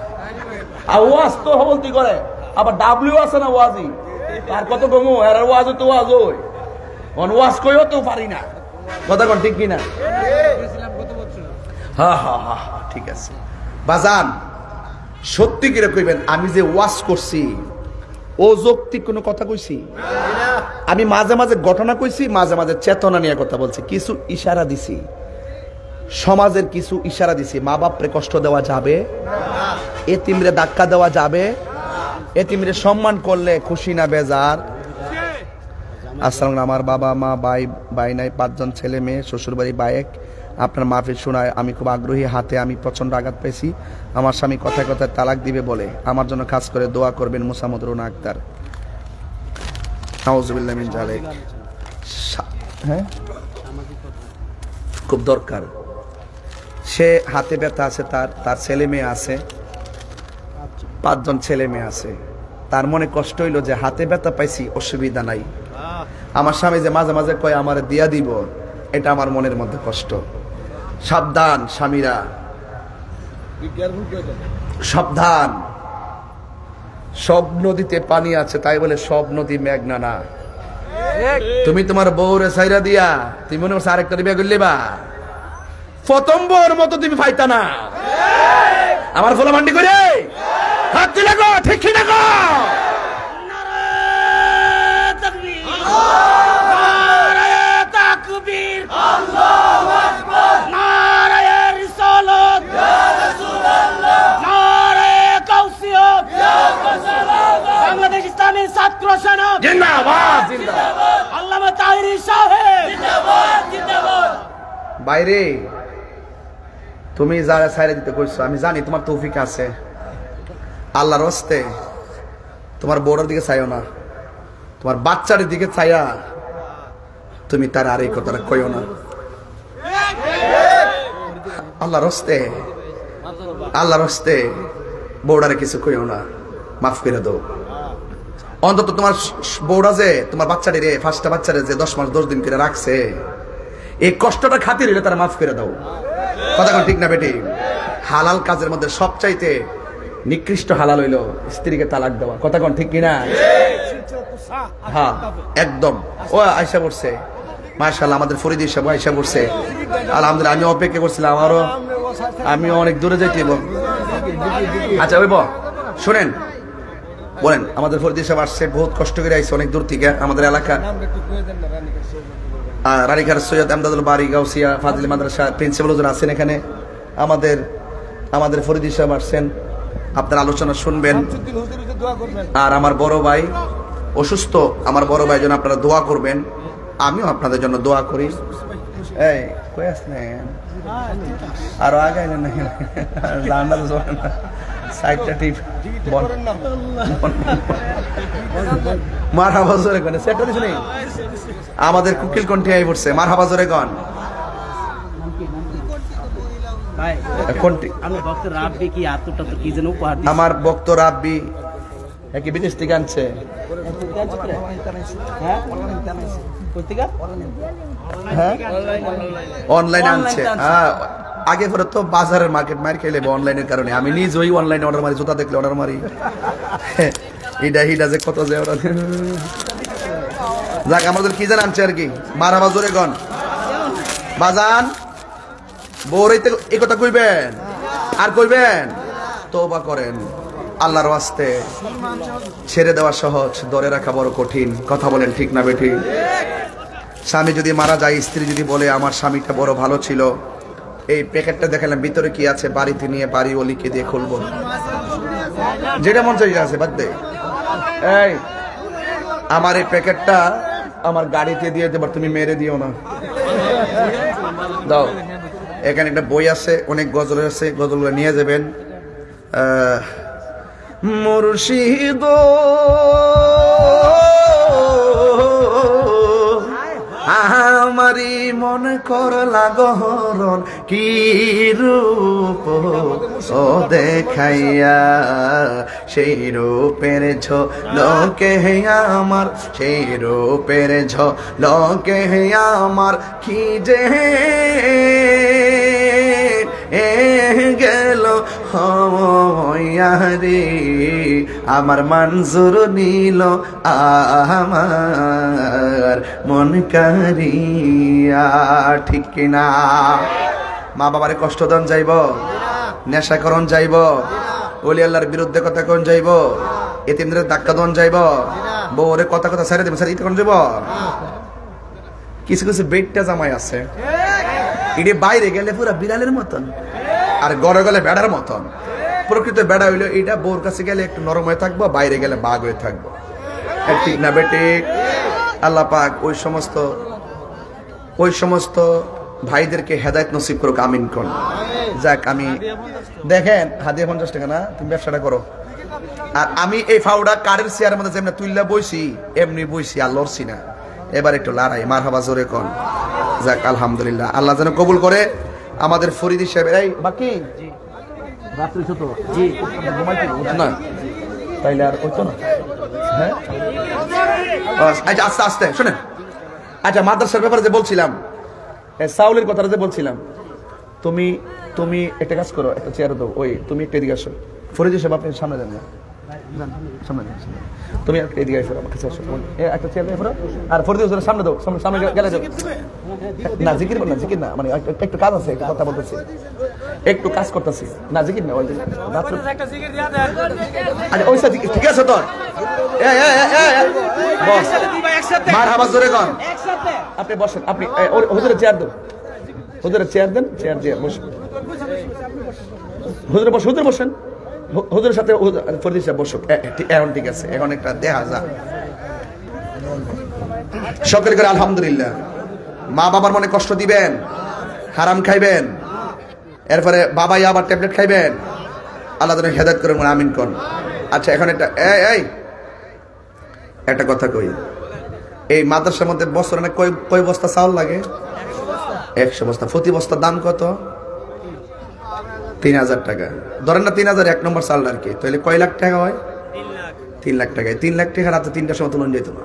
আওয়াজ তো বলতে করে, আবার ডাব্লিউ আছে না ওয়াজি, আর কত কমু আর ওয়াজ তো ওয়াজ ওই অন ওয়াজ কইও তো পারি না। কথা কোন ঠিক কিনা? হ্যাঁ হ্যাঁ হ্যাঁ ঠিক আছে বাজান, সত্যি করে কইবেন আমি যে ওয়াজ করছি ও যৌক্তিক কোনো কথা কইছি? আমি মাঝে মাঝে ঘটনা কইছি, মাঝে মাঝে চেতনা নিয়ে কথা বলছি, কিছু ইশারা দিছি, সমাজের কিছু ইশারা দিছি। মা বাপরে কষ্ট দেওয়া যাবে, এতিমরে ধাক্কা দেওয়া যাবে, এতিমরে সম্মান করলে খুশি না বেজার। আসসালাম, আমার বাবা মা ভাই নাই, 5 জন ছেলে মেয়ে, শ্বশুরবাড়ি বাইক। আপনার মাহফিল শোনায় আমি খুব আগ্রহী, হাতে আমি প্রচন্ড আঘাত পেয়েছি। আমার স্বামী কথায় কথায় তালাক দিবে বলে, আমার জন্য খাস করে দোয়া করবেন। মুসামদ রুনা আক্তার। নাউজুবিল্লাহ মিন জালিক। হ্যাঁ খুব দরকার। সে হাতে ব্যথা আছে, তার ছেলে মেয়ে আছে, 5 জন ছেলে মেয়ে আছে। তার মনে কষ্ট হইল যে হাতে ব্যথা পাইছি, অসুবিধা নাই। আমার স্বামী যে মাঝে মাঝে কয় আমার দিয়া দিব, এটা আমার মনের মধ্যে কষ্ট। সাবধান স্বামীরা, সাবধান। সব নদীতে পানি আছে তাই বলে সব নদী মেঘনা না। তুমি তোমার বউরে ছাইরা দিয়া তুমি মনে করছো আরেকটা বিয়ে করলে বা প্রথম বউর মতো তুমি ফাইতা না। আমার ফলা মান্ডি করে হাত দিলে গো, ঠিক না গো? নারায়ে তাকবীর, আল্লাহু আকবার, নারায়ে বাইরে তুমি যারা ছাইরে দিতে কইছো আমি জানি তোমার তৌফিক আছে, আল্লাহর হস্তে তোমার বড়র দিকে চাইও না, তোমার বাচ্চার দিকে চাইয়া তুমি তার আর এই কথাটা কইও না। আল্লাহর হস্তে আল্লাহর হস্তে বউডারে কিছু কইও না, মাফ করে দাও। অন্তত তোমার বউরা যে তোমার বাচ্চাটি রে, ফার্স্টটা বাচ্চারে যে 10 মাস 10 দিন করে রাখছে, এই কষ্টটা খাতির হইলে তারা মাফ করে দাও। কথা কোন ঠিক না বেটি? হালাল কাজের মধ্যে সবচাইতে নিকৃষ্ট হালাল হইলো স্ত্রীকে তালাক দেওয়া। কথা কোন ঠিক কিনা? হ্যাঁ একদম। ও আয়সা পড়ছে মাশাআল্লাহ, আমাদের ফরিদ সাহেব আয়সা পড়ছে আলহামদুলিল্লাহ। আমি অপেক্ষা করছিলাম, আমি অনেক দূরে যাইতে। আচ্ছা ওই শুনেন, বলেন আমাদের ফরিদ সাহেব আসছে, বহুত কষ্ট করে আইসে অনেক দূর থেকে আমাদের এলাকা। রানীঘাট সৈয়দ আমদাদুল বারি গাউসিয়া ফাজিল মাদ্রাসা প্রিন্সিপাল হুজুর আছেন এখানে। আমাদের ফরিদ সাহেব আসছেন, আপনার আলোচনা শুনবেন। আর আমার বড় ভাই অসুস্থ, আমার বড় ভাই জন্য আপনারা দোয়া করবেন, আমিও আপনাদের জন্য দোয়া করি। এই কই আসলেন? আরো আগে সাইডটা টিপ মারহাবা জোরে গন, সেটা দিছ নেই। আমাদের কুকিল কণ্ঠে আই পড়ছে, মারহাবা জোরে গন। আমার বক্ত রাব্বি কি বিদেশ থেকে আনছে, অনলাইনে আনছে। আগে পরে তো বাজারের মার্কেট মার খেলে অনলাইনের কারণে আমি নিজ ওই অনলাইনে অর্ডার মারি, জুতা দেখলে অর্ডার মারি। এটা যে কত যে অর্ডার। যাক আমাদের কি জান আনছে আর কি। মারহাবা জোরে গন। বাজান বউরাইতে এই কথা কইবেন আর কইবেন, তওবা করেন আল্লাহর ওয়াস্তে। ছেড়ে দেওয়া সহজ, ধরে রাখা বড় কঠিন। কথা বলেন ঠিক না বেঠি? স্বামী যদি মারা যায়, স্ত্রী যদি বলে আমার স্বামীটা বড় ভালো ছিল, এই প্যাকেটটা দেখালাম ভিতরে কি আছে, বাড়িতে নিয়ে বাড়ি ওলিকে দিয়ে খুলবো, যেটা মন চাই আছে বাদ দে। এই আমার এই প্যাকেটটা আমার গাড়িতে দিয়ে দেব, তুমি মেরে দিও না, দাও। এখানে একটা বই আছে, অনেক গজল আছে, গজলগুলো নিয়ে যাবেন। মুর্শিদ আমারি মন করলা গহরণ, কি রূপ ও দেখাইয়া, সেই রূপের ঝলকে আমার, সেই রূপের ঝলকে আমার কি যে গেল হইয়ারে, আমার মঞ্জুর নিল আমার মন কারিয়া। ঠিক কিনা? মা বাবারে কষ্ট দেন যাইব, নেশাকরণ যাইব, ওলি আল্লাহর বিরুদ্ধে কথা কোন যাইব, এতিমদের ধাক্কা দন যাইব, বউরে কথা ছেড়ে দেবে, স্যার ইতে কোন যাইব। কিছু কিছু বেটটা জামাই আছে, এটি বাইরে গেলে পুরো বিড়ালের মতন, আর ঘরে গেলে বেড়ার মতন। প্রকৃত বেড়া হইলো এইটা, বউর কাছে গেলে একটু নরম হয়ে থাকবো, বাইরে গেলে বাঘ হয়ে থাকবো। ঠিক না বেটি? আল্লাহ পাক ওই সমস্ত ভাইদেরকে হেদায়েত নসিব করুক, আমিন কোন। যাক, আমি দেখেন হাদিয়া 50 টাকা না, তুমি ব্যবসাটা করো। আর আমি এই ফাউডা কারের চেয়ারের মধ্যে যেমন তুইলা বইছি এমনি বইছি, আর লড়ছি না। এবার একটু লড়াই, মারহাবা জোরে কোন। যাক আলহামদুলিল্লাহ, আল্লাহ যেন কবুল করে আমাদের ফরিদি সাহেবের। এই বাকি রাত্রি ছোট জি না তাইলে আর কইতো না। হ্যাঁ আচ্ছা আস্তে আস্তে শুনেন। আচ্ছা মাদ্রাসার ব্যাপারে যে বলছিলাম, সাউলের কথাটা যে বলছিলাম, তুমি একটা কাজ করো, একটা চেয়ার দাও, ওই তুমি একটা এদিকে আসো। ফরিদি সাহেব আপনি সামনে যান না, সামনে তুমি এদিকে আসো, আমার কাছে আসো, একটা চেয়ার দিয়ে আর ফরিদি সামনে দাও, সামনে গেলে যাও না। জিকির না, জিকির না, মানে একটু কাজ আছে, একটা কথা বলতেছি, একটু কাজ করতেছি না, জিকির না। আচ্ছা ওই ঠিক আছে তোর মারহাবা জোরে কর। আপনি বসেন, আপনি হুজুরের চেয়ার দেন, হুজুরের চেয়ার দেন, চেয়ার দিয়ে বসেন, হুজুরে বসে, হুজুর বসেন, হুজুরের সাথে ফরিদ সাহেব বসুক। এখন ঠিক আছে, এখন একটা দেখা যা সকলে করে আলহামদুলিল্লাহ। মা বাবার মনে কষ্ট দিবেন? হারাম খাইবেন, এরপরে বাবাই আবার ট্যাবলেট খাইবেন। আল্লাহ যেন হেদায়েত করেন, আমিন কোন। আচ্ছা এখন একটা কথা কই, এই মাদ্রাসার মধ্যে বছরে না কয় বস্তা চাউল লাগে? 100 বস্তা। প্রতি বস্তার দাম কত? 3000 টাকা। ধরেন না 3000 এক নম্বর চাল আর কি, তাহলে কয় লাখ টাকা হয়? 3 লাখ টাকা। 3 লাখ টাকা রাতে 3টার সময় তুলন যেত না,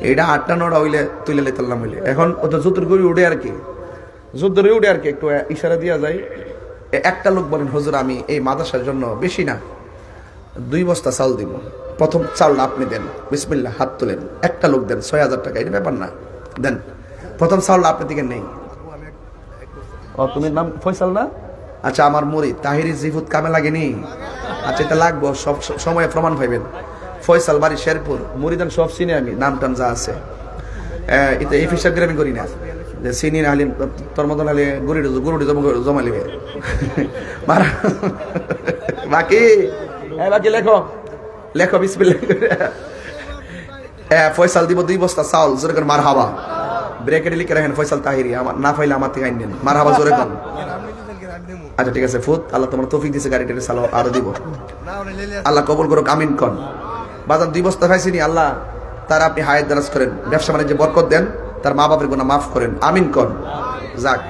এইটা 8টা 9টা হইলে তুলে লেতাম হইলে। এখন ওটা জুতোর গুড়ি উঠে আর কি, জুতোর উঠে আর কি, একটু ইশারা দিয়া যায়। একটা লোক বলেন হুজুর আমি এই মাদ্রাসার জন্য বেশি না 2 বস্তা চাল দিব, প্রথম চালটা আপনি দেন, বিসমিল্লাহ, হাত তুলেন। একটা লোক দেন 6000 টাকা, এটা ব্যাপার না, দেন। প্রথম চালটা আপনি দিকে নেই। ও তুমি নাম ফয়সাল না? আচ্ছা আমার মুরিদ তাহিরি জিফুত কামে লাগেনি? আচ্ছা এটা লাগবো, সব সময় প্রমাণ পাইবেন। ফয়সাল বাড়ি শেরপুর, মুরিদান সব চিনি আমি, নাম টাম যা আছে। এটা এই ফিসাব আমি করি না যে চিনি না হলে তোর মতন হলে গরুটি জমা লিবে। বাকি বাকি লেখো লেখো বিসমিল্লাহ। ফয়সাল দিব 2 বস্তা চাউল, জোরে করে মারহাবা। ব্রেকেটে লিখে রাখেন ফয়সাল তাহিরি, আমার না পাইলে আমার থেকে আইনেন, মারহাবা জোরে কোন। আচ্ছা ঠিক আছে ফুত, আল্লাহ তোমার তৌফিক দিয়েছে, গাড়িটা চালাও, আরো দিব, আল্লাহ কবুল করুক, আমিন কন। বাজান 2 বস্তা খাইছিনি, আল্লাহ তার আপনি হায়াত দারাজ করেন, ব্যবসা বাণিজ্যে বরকত দেন, তার মা বাপের গুনাহ মাফ করেন, আমিন কন। যাক,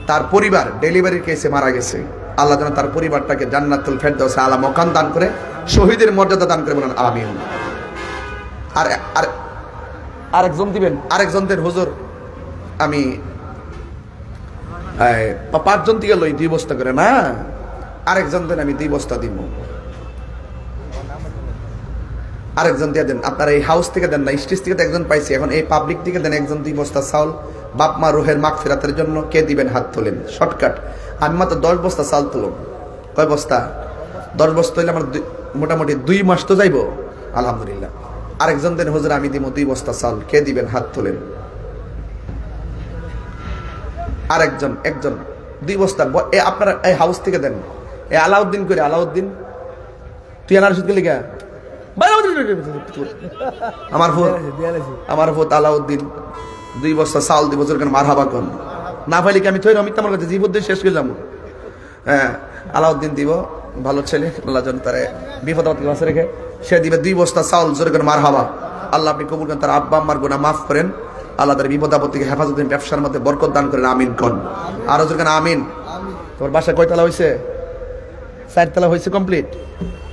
তার পরিবার ডেলিভারির কেসে মারা গেছে, আল্লাহ যেন তার পরিবারটাকে জান্নাতুল ফেরদাউসে আলা মাকাম দান করে, শহীদের মর্যাদা দান করে, বলেন আমিন। আর আরেকজন দিবেন, আরেকজনদের হুজুর আমি 5 জন থেকে লই 2 বস্তা করে না, আরেকজন দেন আমি 2 বস্তা দিব, আরেকজন দিয়ে দেন। আপনার এই হাউস থেকে দেন না, স্টেজ থেকে তো একজন পাইছি, এখন এই পাবলিক থেকে দেন একজন 2 বস্তা চাউল, বাপ মা রুহের মাগফিরাতের জন্য। কে দিবেন হাত তোলেন, শর্টকাট। আমি মাত্র 10 বস্তা চাল তুলব। কয় বস্তা? 10 বস্তা হইলে আমার মোটামুটি 2 মাস তো যাইব, আলহামদুলিল্লাহ। আরেকজন দেন হুজুর আমি দিব 2 বস্তা চাল, কে দিবেন হাত তোলেন। আরেকজন, একজন 2 বস্তা আপনারা এই হাউস থেকে দেন। এ আলাউদ্দিন করে, আলাউদ্দিন তুই আনার সুদ লিখা আমার ভূত আলাউদ্দিন 2 বস্তা চাল দিব, মারহাবা কোন। না পাইলে কি আমি থই রমিত আমার কাছে জীবন শেষ করে যাবো। হ্যাঁ আলাউদ্দিন দিব, ভালো ছেলে, আল্লাহ যেন তার বিপদ আপদ কাছে রেখে সে দিবে 2 বস্তা চাউল, জোরে করে মারহাবা। আল্লাহ আপনি কবুল করেন, তার আব্বা আম্মার গুনাহ মাফ করেন, আল্লাহ তার বিপদ আপদ থেকে হেফাজত করেন, ব্যবসার মধ্যে বরকত দান করেন, আমিন কোন। আরো জোরে আমিন। তোমার বাসা কয়তলা হয়েছে? 4 তলা হয়েছে কমপ্লিট,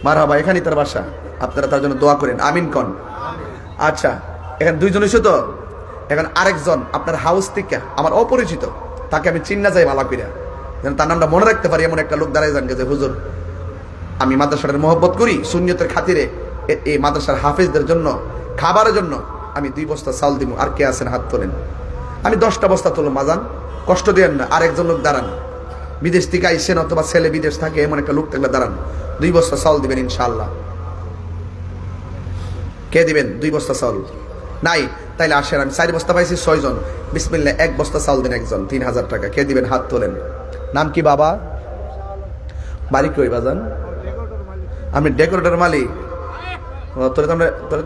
মারহাবা। এখানেই তার বাসা, আপনারা তার জন্য দোয়া করেন, আমিন কোন। আচ্ছা এখানে 2 জন হয়েছে তো, এখন আরেকজন আপনার হাউস থেকে আমার অপরিচিত, তাকে আমি চিন্না যাই ভালো করে, যেন তার নামটা মনে রাখতে পারি, এমন একটা লোক দাঁড়ায় যান যে হুজুর আমি মাদ্রাসার মহব্বত করি, সুন্নিয়তের খাতিরে এই মাদ্রাসার হাফেজদের জন্য খাবারের জন্য আমি 2 বস্তা চাল দিব। আর কে আছেন হাত তোলেন। আমি 10টা বস্তা তুলব, মাজান কষ্ট দেন না। আরেকজন লোক দাঁড়ান, বিদেশ থেকে আইসেন অথবা ছেলে বিদেশ থাকে, এমন একটা লোক থাকলে দাঁড়ান, 2 বস্তা চাল দিবেন ইনশাআল্লাহ। কে দিবেন 2 বস্তা চাল? নাই, তাইলে আসেন, আমি 4 বস্তা পাইছি, 6 জন, বিসমিল্লাহ 1 বস্তা চাল দেন একজন, 3000 টাকা। কে দিবেন হাত তোলেন। নাম কি বাবা? বাড়ি কই বাজান? আমি ডেকোরেটর মালিক। তোরে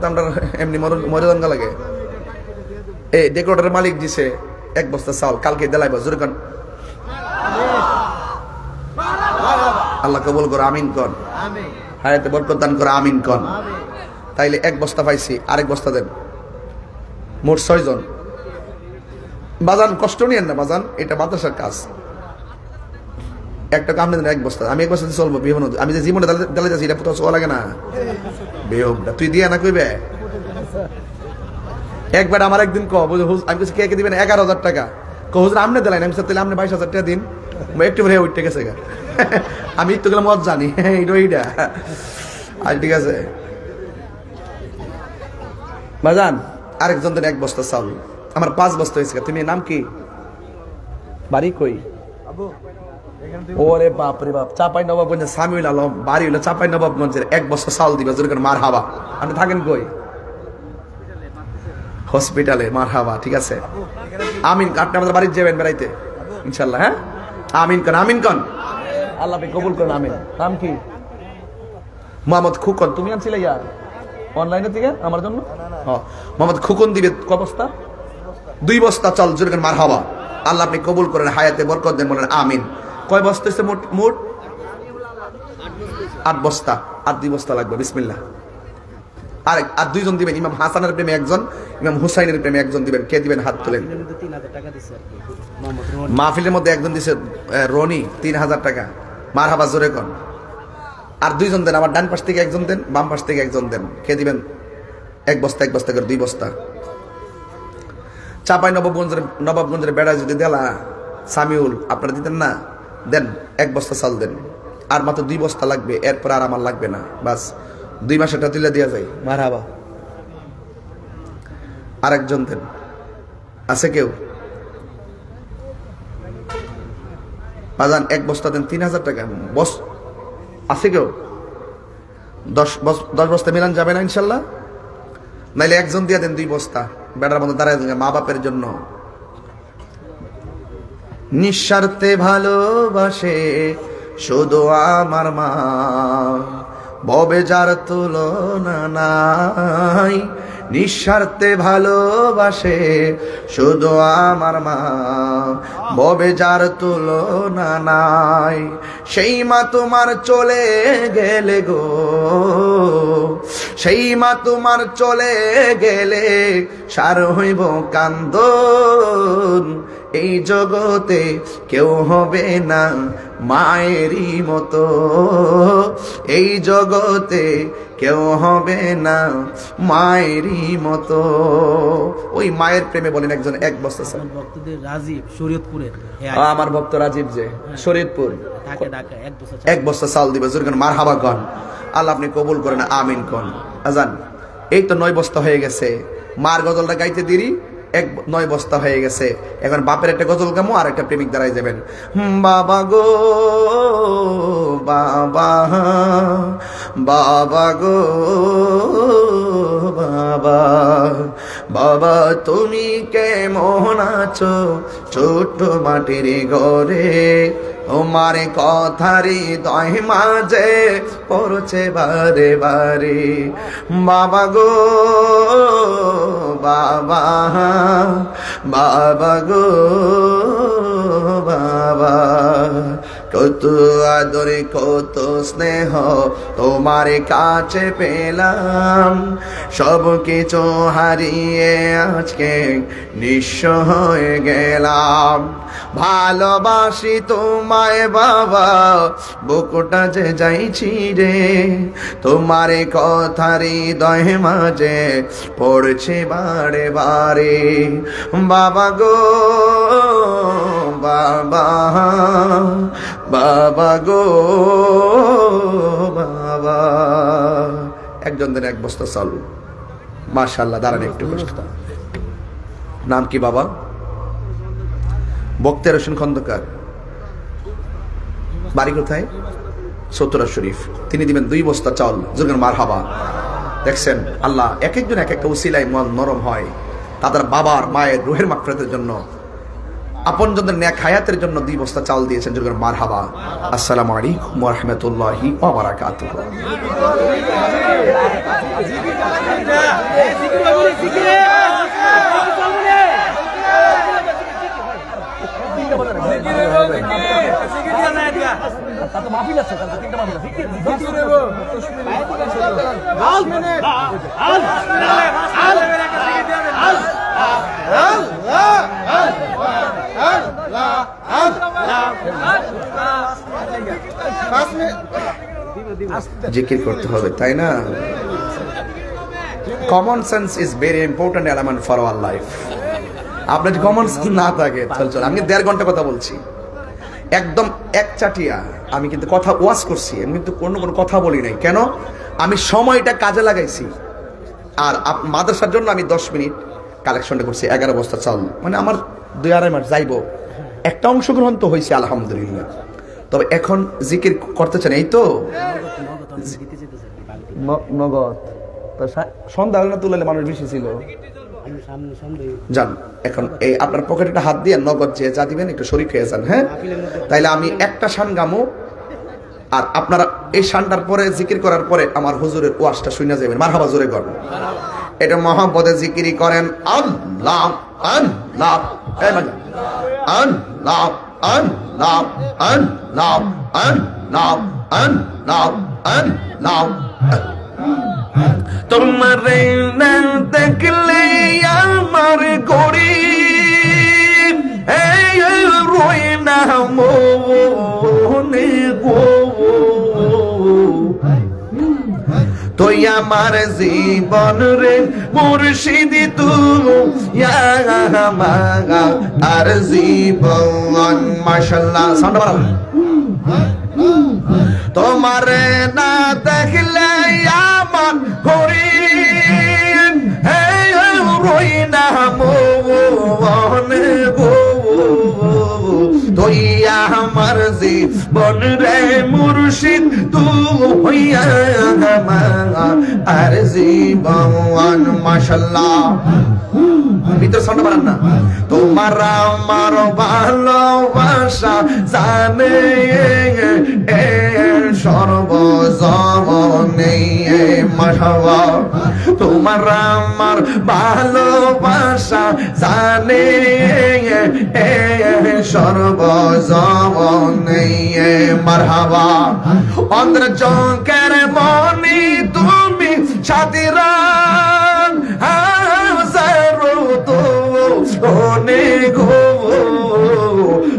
তো আমরা এমনি মরে লাগে। এই ডেকোরেটর মালিক দিছে 1 বস্তা চাল, কালকে দেলাইব, জোরে কন আল্লাহ কবুল করো, আমিন কন। হায়াতে বরকত দান করো, আমিন কন। তাইলে 1 বস্তা পাইছি, আরেক বস্তা দেন, মোট 6 জন। বাজান কষ্ট নিয়েন না বাজান, এটা মাদ্রাসার কাজ। একটা কাম দেন 1 বস্তা, আমি 1 বস্তা চলবো। বিহন আমি যে জীবনে দালে যাচ্ছি, এটা কোথাও চলা লাগে না। বেহবটা তুই দিয়া না কইবে একবার। আমার একদিন কহ আমি কিছু কে দিবেন 11,000 টাকা, হুজুর আমনে দিলেন। আমি তাহলে আপনি 22,000 টাকা দিন, একটু ভরে উঠতে গেছে গা। আমি একটু গেলে মত জানি, এইটা আর ঠিক আছে বাজান। আরেকজন দেন 1 বস্তা চাউল, আমার 5 বস্তা হয়েছে। তুমি নাম কি? বাড়ি কই? ওরে বাপ রে বাপ, চাপাই নবাবগঞ্জের সামিউল আলম, বাড়ি হইলো চাপাই নবাবগঞ্জের। 1 বস্তা চাউল দিবে, জোরে করে মারহাবা। আপনি থাকেন কই? হসপিটালে, মারহাবা। ঠিক আছে আমিন। আপনি আমাদের বাড়িতে যাবেন বেড়াইতে ইনশাল্লাহ। হ্যাঁ আমিন কন, আমিন কন। আল্লাহ কবুল করেন, আমিন। নাম কি? মোহাম্মদ খুকন। তুমি আনছিলে ইয়া অনলাইনে থেকে আমার জন্য? মোহাম্মদ খুকন দিবে ক বস্তা? 2 বস্তা চাল, জোরে করে মারহাবা। আল্লাহ আপনি কবুল করেন, হায়াতে বরকত দেন, বলেন আমিন। কয় বস্তা হচ্ছে মোট? 8 বস্তা। আর 2 বস্তা লাগবে। বিসমিল্লাহ। আর 2জন দিবেন, ইমাম হাসানের প্রেমে একজন, ইমাম হুসাইনের প্রেমে একজন দিবেন। কে দিবেন? হাত তোলেন। মাহফিলের মধ্যে একজন দিছে রনি 3000 টাকা। মারহাবা, জোরে কোন। আর 2জন দেন, আমার ডান পাশ থেকে একজন দেন, বাম পাশ থেকে একজন দেন। কে দিবেন? 1 বস্তা 1 বস্তা করে 2 বস্তা। চাপাই নবাবগঞ্জের বেড়া যদি দেলা সামিউল আপনারা দিতেন না, দেন 1 বস্তা চাল দেন। আর মাত্র 2 বস্তা লাগবে, এরপর আর আমার লাগবে না, বাস 2 মাসেরটা তুলে দেওয়া যায়। মারহাবা। আরেকজন দেন, আছে কেউ? বাজান 1 বস্তা দেন, 3000 টাকা। বস আছে কেউ? 10 বস্তা মিলান যাবে না ইনশাল্লাহ? নাইলে একজন দিয়ে দেন 2 বস্তা, বেটার মধ্যে দাঁড়ায় মা বাপের জন্য। নিঃস্বার্থে ভালোবাসে শুধু আমার মা, ভবে যার তুলনা নাই। নিঃস্বার্থে ভালোবাসে শুধু আমার মা, ভবে যার তুলনা নাই। সেই মা তোমার চলে গেলে গো, সেই মা তোমার চলে গেলে সার হইব কান্দন। এই জগতে কেউ হবে না মায়েরই মতো, এই জগতে কেউ হবে না মায়েরই মতো। ওই মায়ের প্রেমে বলেন একজন 1 বস্তা। ভক্তদের রাজীব শরীয়তপুরের, আমার ভক্ত রাজীব যে শরীয়তপুর, ঢাকা 1 বস্তা চাল দিবে। জোরে মারহাবা কোন। আল্লাহ আপনি কবুল করেন, আমিন কোন। আজান। এই তো 9 বস্তা হয়ে গেছে। মার গজলটা গাইতে দেরি, 9 বস্তা হয়ে গেছে। এখন বাপের একটা গজল গামো, আর একটা প্রেমিক দাঁড়াই যাবেন। বাবা গো বাবা, বাবা গো বাবা, বাবা তুমি কেমন আছো ছোট মাটির ঘরে, তোমার কথারি দয় মাঝে পড়ছে বারে বারে। বাবা গো বাবা, বাবা গো বাবা, কত আদরে কত স্নেহ তোমার কাছে পেলাম, সব কিছু হারিয়ে আজকে নিঃস্ব হয়ে গেলাম। ভালোবাসি তোমায় বাবা, বুকটা যে যাইছি রে, তোমার কথারি হৃদয় মাঝে পড়ছে বারে বারে। বাবা গো বাবা, বাবা গো বাবা। একজন দেন 1 বস্তা চাল। মাশাআল্লাহ। দাঁড়ান একটু কষ্ট। নাম কি বাবা? বক্তের হোসেন খন্দকার। বাড়ি কোথায়? চতুরা শরীফ। তিনি দিবেন 2 বস্তা চাল। জোরে মারহাবা। দেখছেন আল্লাহ এক একজন এক একটা উসিলায় মন নরম হয়। তাদের বাবার মায়ের রুহের মাগফিরাতের জন্য, আপনজনদের নেক হায়াতের জন্য 2 বস্তা চাল দিয়েছেন। জোরে মারহাবা। আসসালামু আলাইকুম ওয়া রাহমাতুল্লাহি ওয়া বারাকাতুহু। জিকির করতে হবে, তাই না? Common sense is very important element for our life. আপনার যদি কমন সেন্স না থাকে চল আমি 1.5 ঘন্টা কথা বলছি একদম একচাটিয়া। আমি কিন্তু কথা ওয়াজ করছি, আমি কিন্তু কোনো কথা বলি নাই। কেন? আমি সময়টা কাজে লাগাইছি। আর মাদ্রাসার জন্য আমি 10 মিনিট কালেকশনটা করছি। 11 বস্তা চাল, মানে আমার 2-2.5 মাস যাইব। একটা অংশগ্রহণ তো হয়েছে আলহামদুলিল্লাহ। তবে এখন জিকির করতে চান, এই তো নগদ সন্ধ্যা হলে না তুলে মানুষ বেশি ছিল। যান এখন এই আপনার পকেটে হাত দিয়ে নগদ যে যা দিবেন একটু শরীক হয়ে যান। হ্যাঁ, তাইলে আমি একটা শান গামো, আর আপনারা এই শানটার পরে জিকির করার পরে আমার হুজুরের ওয়াজটা শুনে যাবেন। মারহাবা, জোরে করেন। এটা মহব্বতে জিকিরি করেন। আল্লাহ আল্লাহ এই মাঝে আল্লাহ আল্লাহ আল্লাহ আল্লাহ আল্লাহ আল্লাহ তোমারে না দেখলে আমার গরিব এই রই না মনে গো তুই আমার জীবন রে মুর্শিদ তুই আর জীবন মাশাআল্লাহ সাউন্ড বাড়াও তোমারে না দেখলে আমার গরিব এই রই না মনে গো তুই আমার জীবন রে মুর্শিদ তুই আর জীবন মাশাআল্লাহ ভিতর সাউন্ড বাড়ান না তোমার আমার ভালোবাসা জানে সর্বজনে মাশাআল্লাহ তোমার আমার ভালোবাসা জানে সর্বজনে মারহাবা অন্তর চোখের মনি তুমি সাথীরা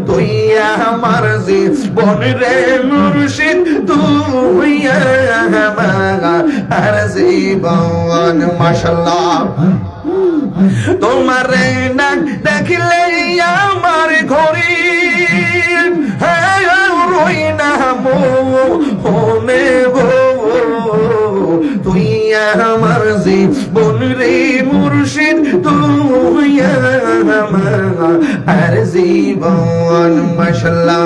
তুই আমার জীবন রে মুর্শিদ তুই আর জীবন মাশাআল্লাহ তোমার না দেখলে আমার ঘড়ি রই না মনে গো তুই আমার জীবন রে মুর্শিদ তুই আর জীবন মাশাআল্লাহ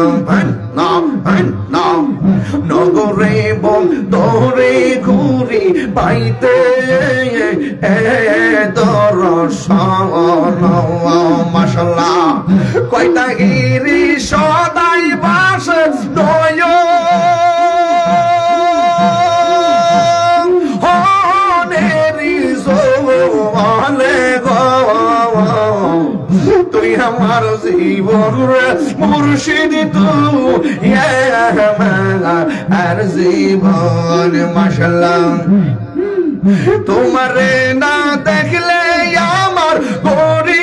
নগরে বন্দরে ঘুরি পাইতে দর্শন মাশাআল্লাহ কয়টা গিরি সদাই বাস নয় তুই আমার জীবন মুর্শিদ তুই আর জীবন মাশাআল্লাহ তোমারে না দেখলে আমার গরিব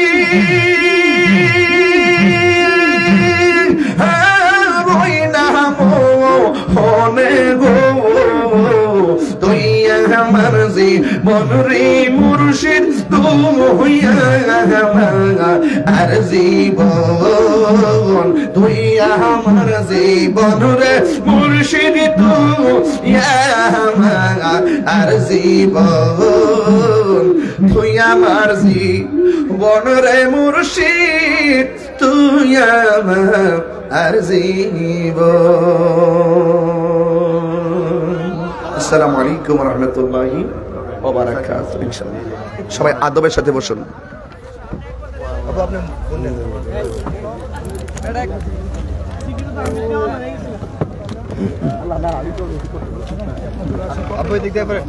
রই না মনে গো তুই আমার জীবন রে মুর্শিদ তুই আর জীবন তুই আমার জীবন রে মুর্শিদ তুই আর জীবন তুই আমার জীবন রে মুর্শিদ তুই আমার আর জীবন আসসালামু আলাইকুম ওয়া রাহমাতুল্লাহি ওয়া বারাকাতুহু ইনশাআল্লাহ সবাই আদবের সাথে বসুন আপনি দেখতে পারেন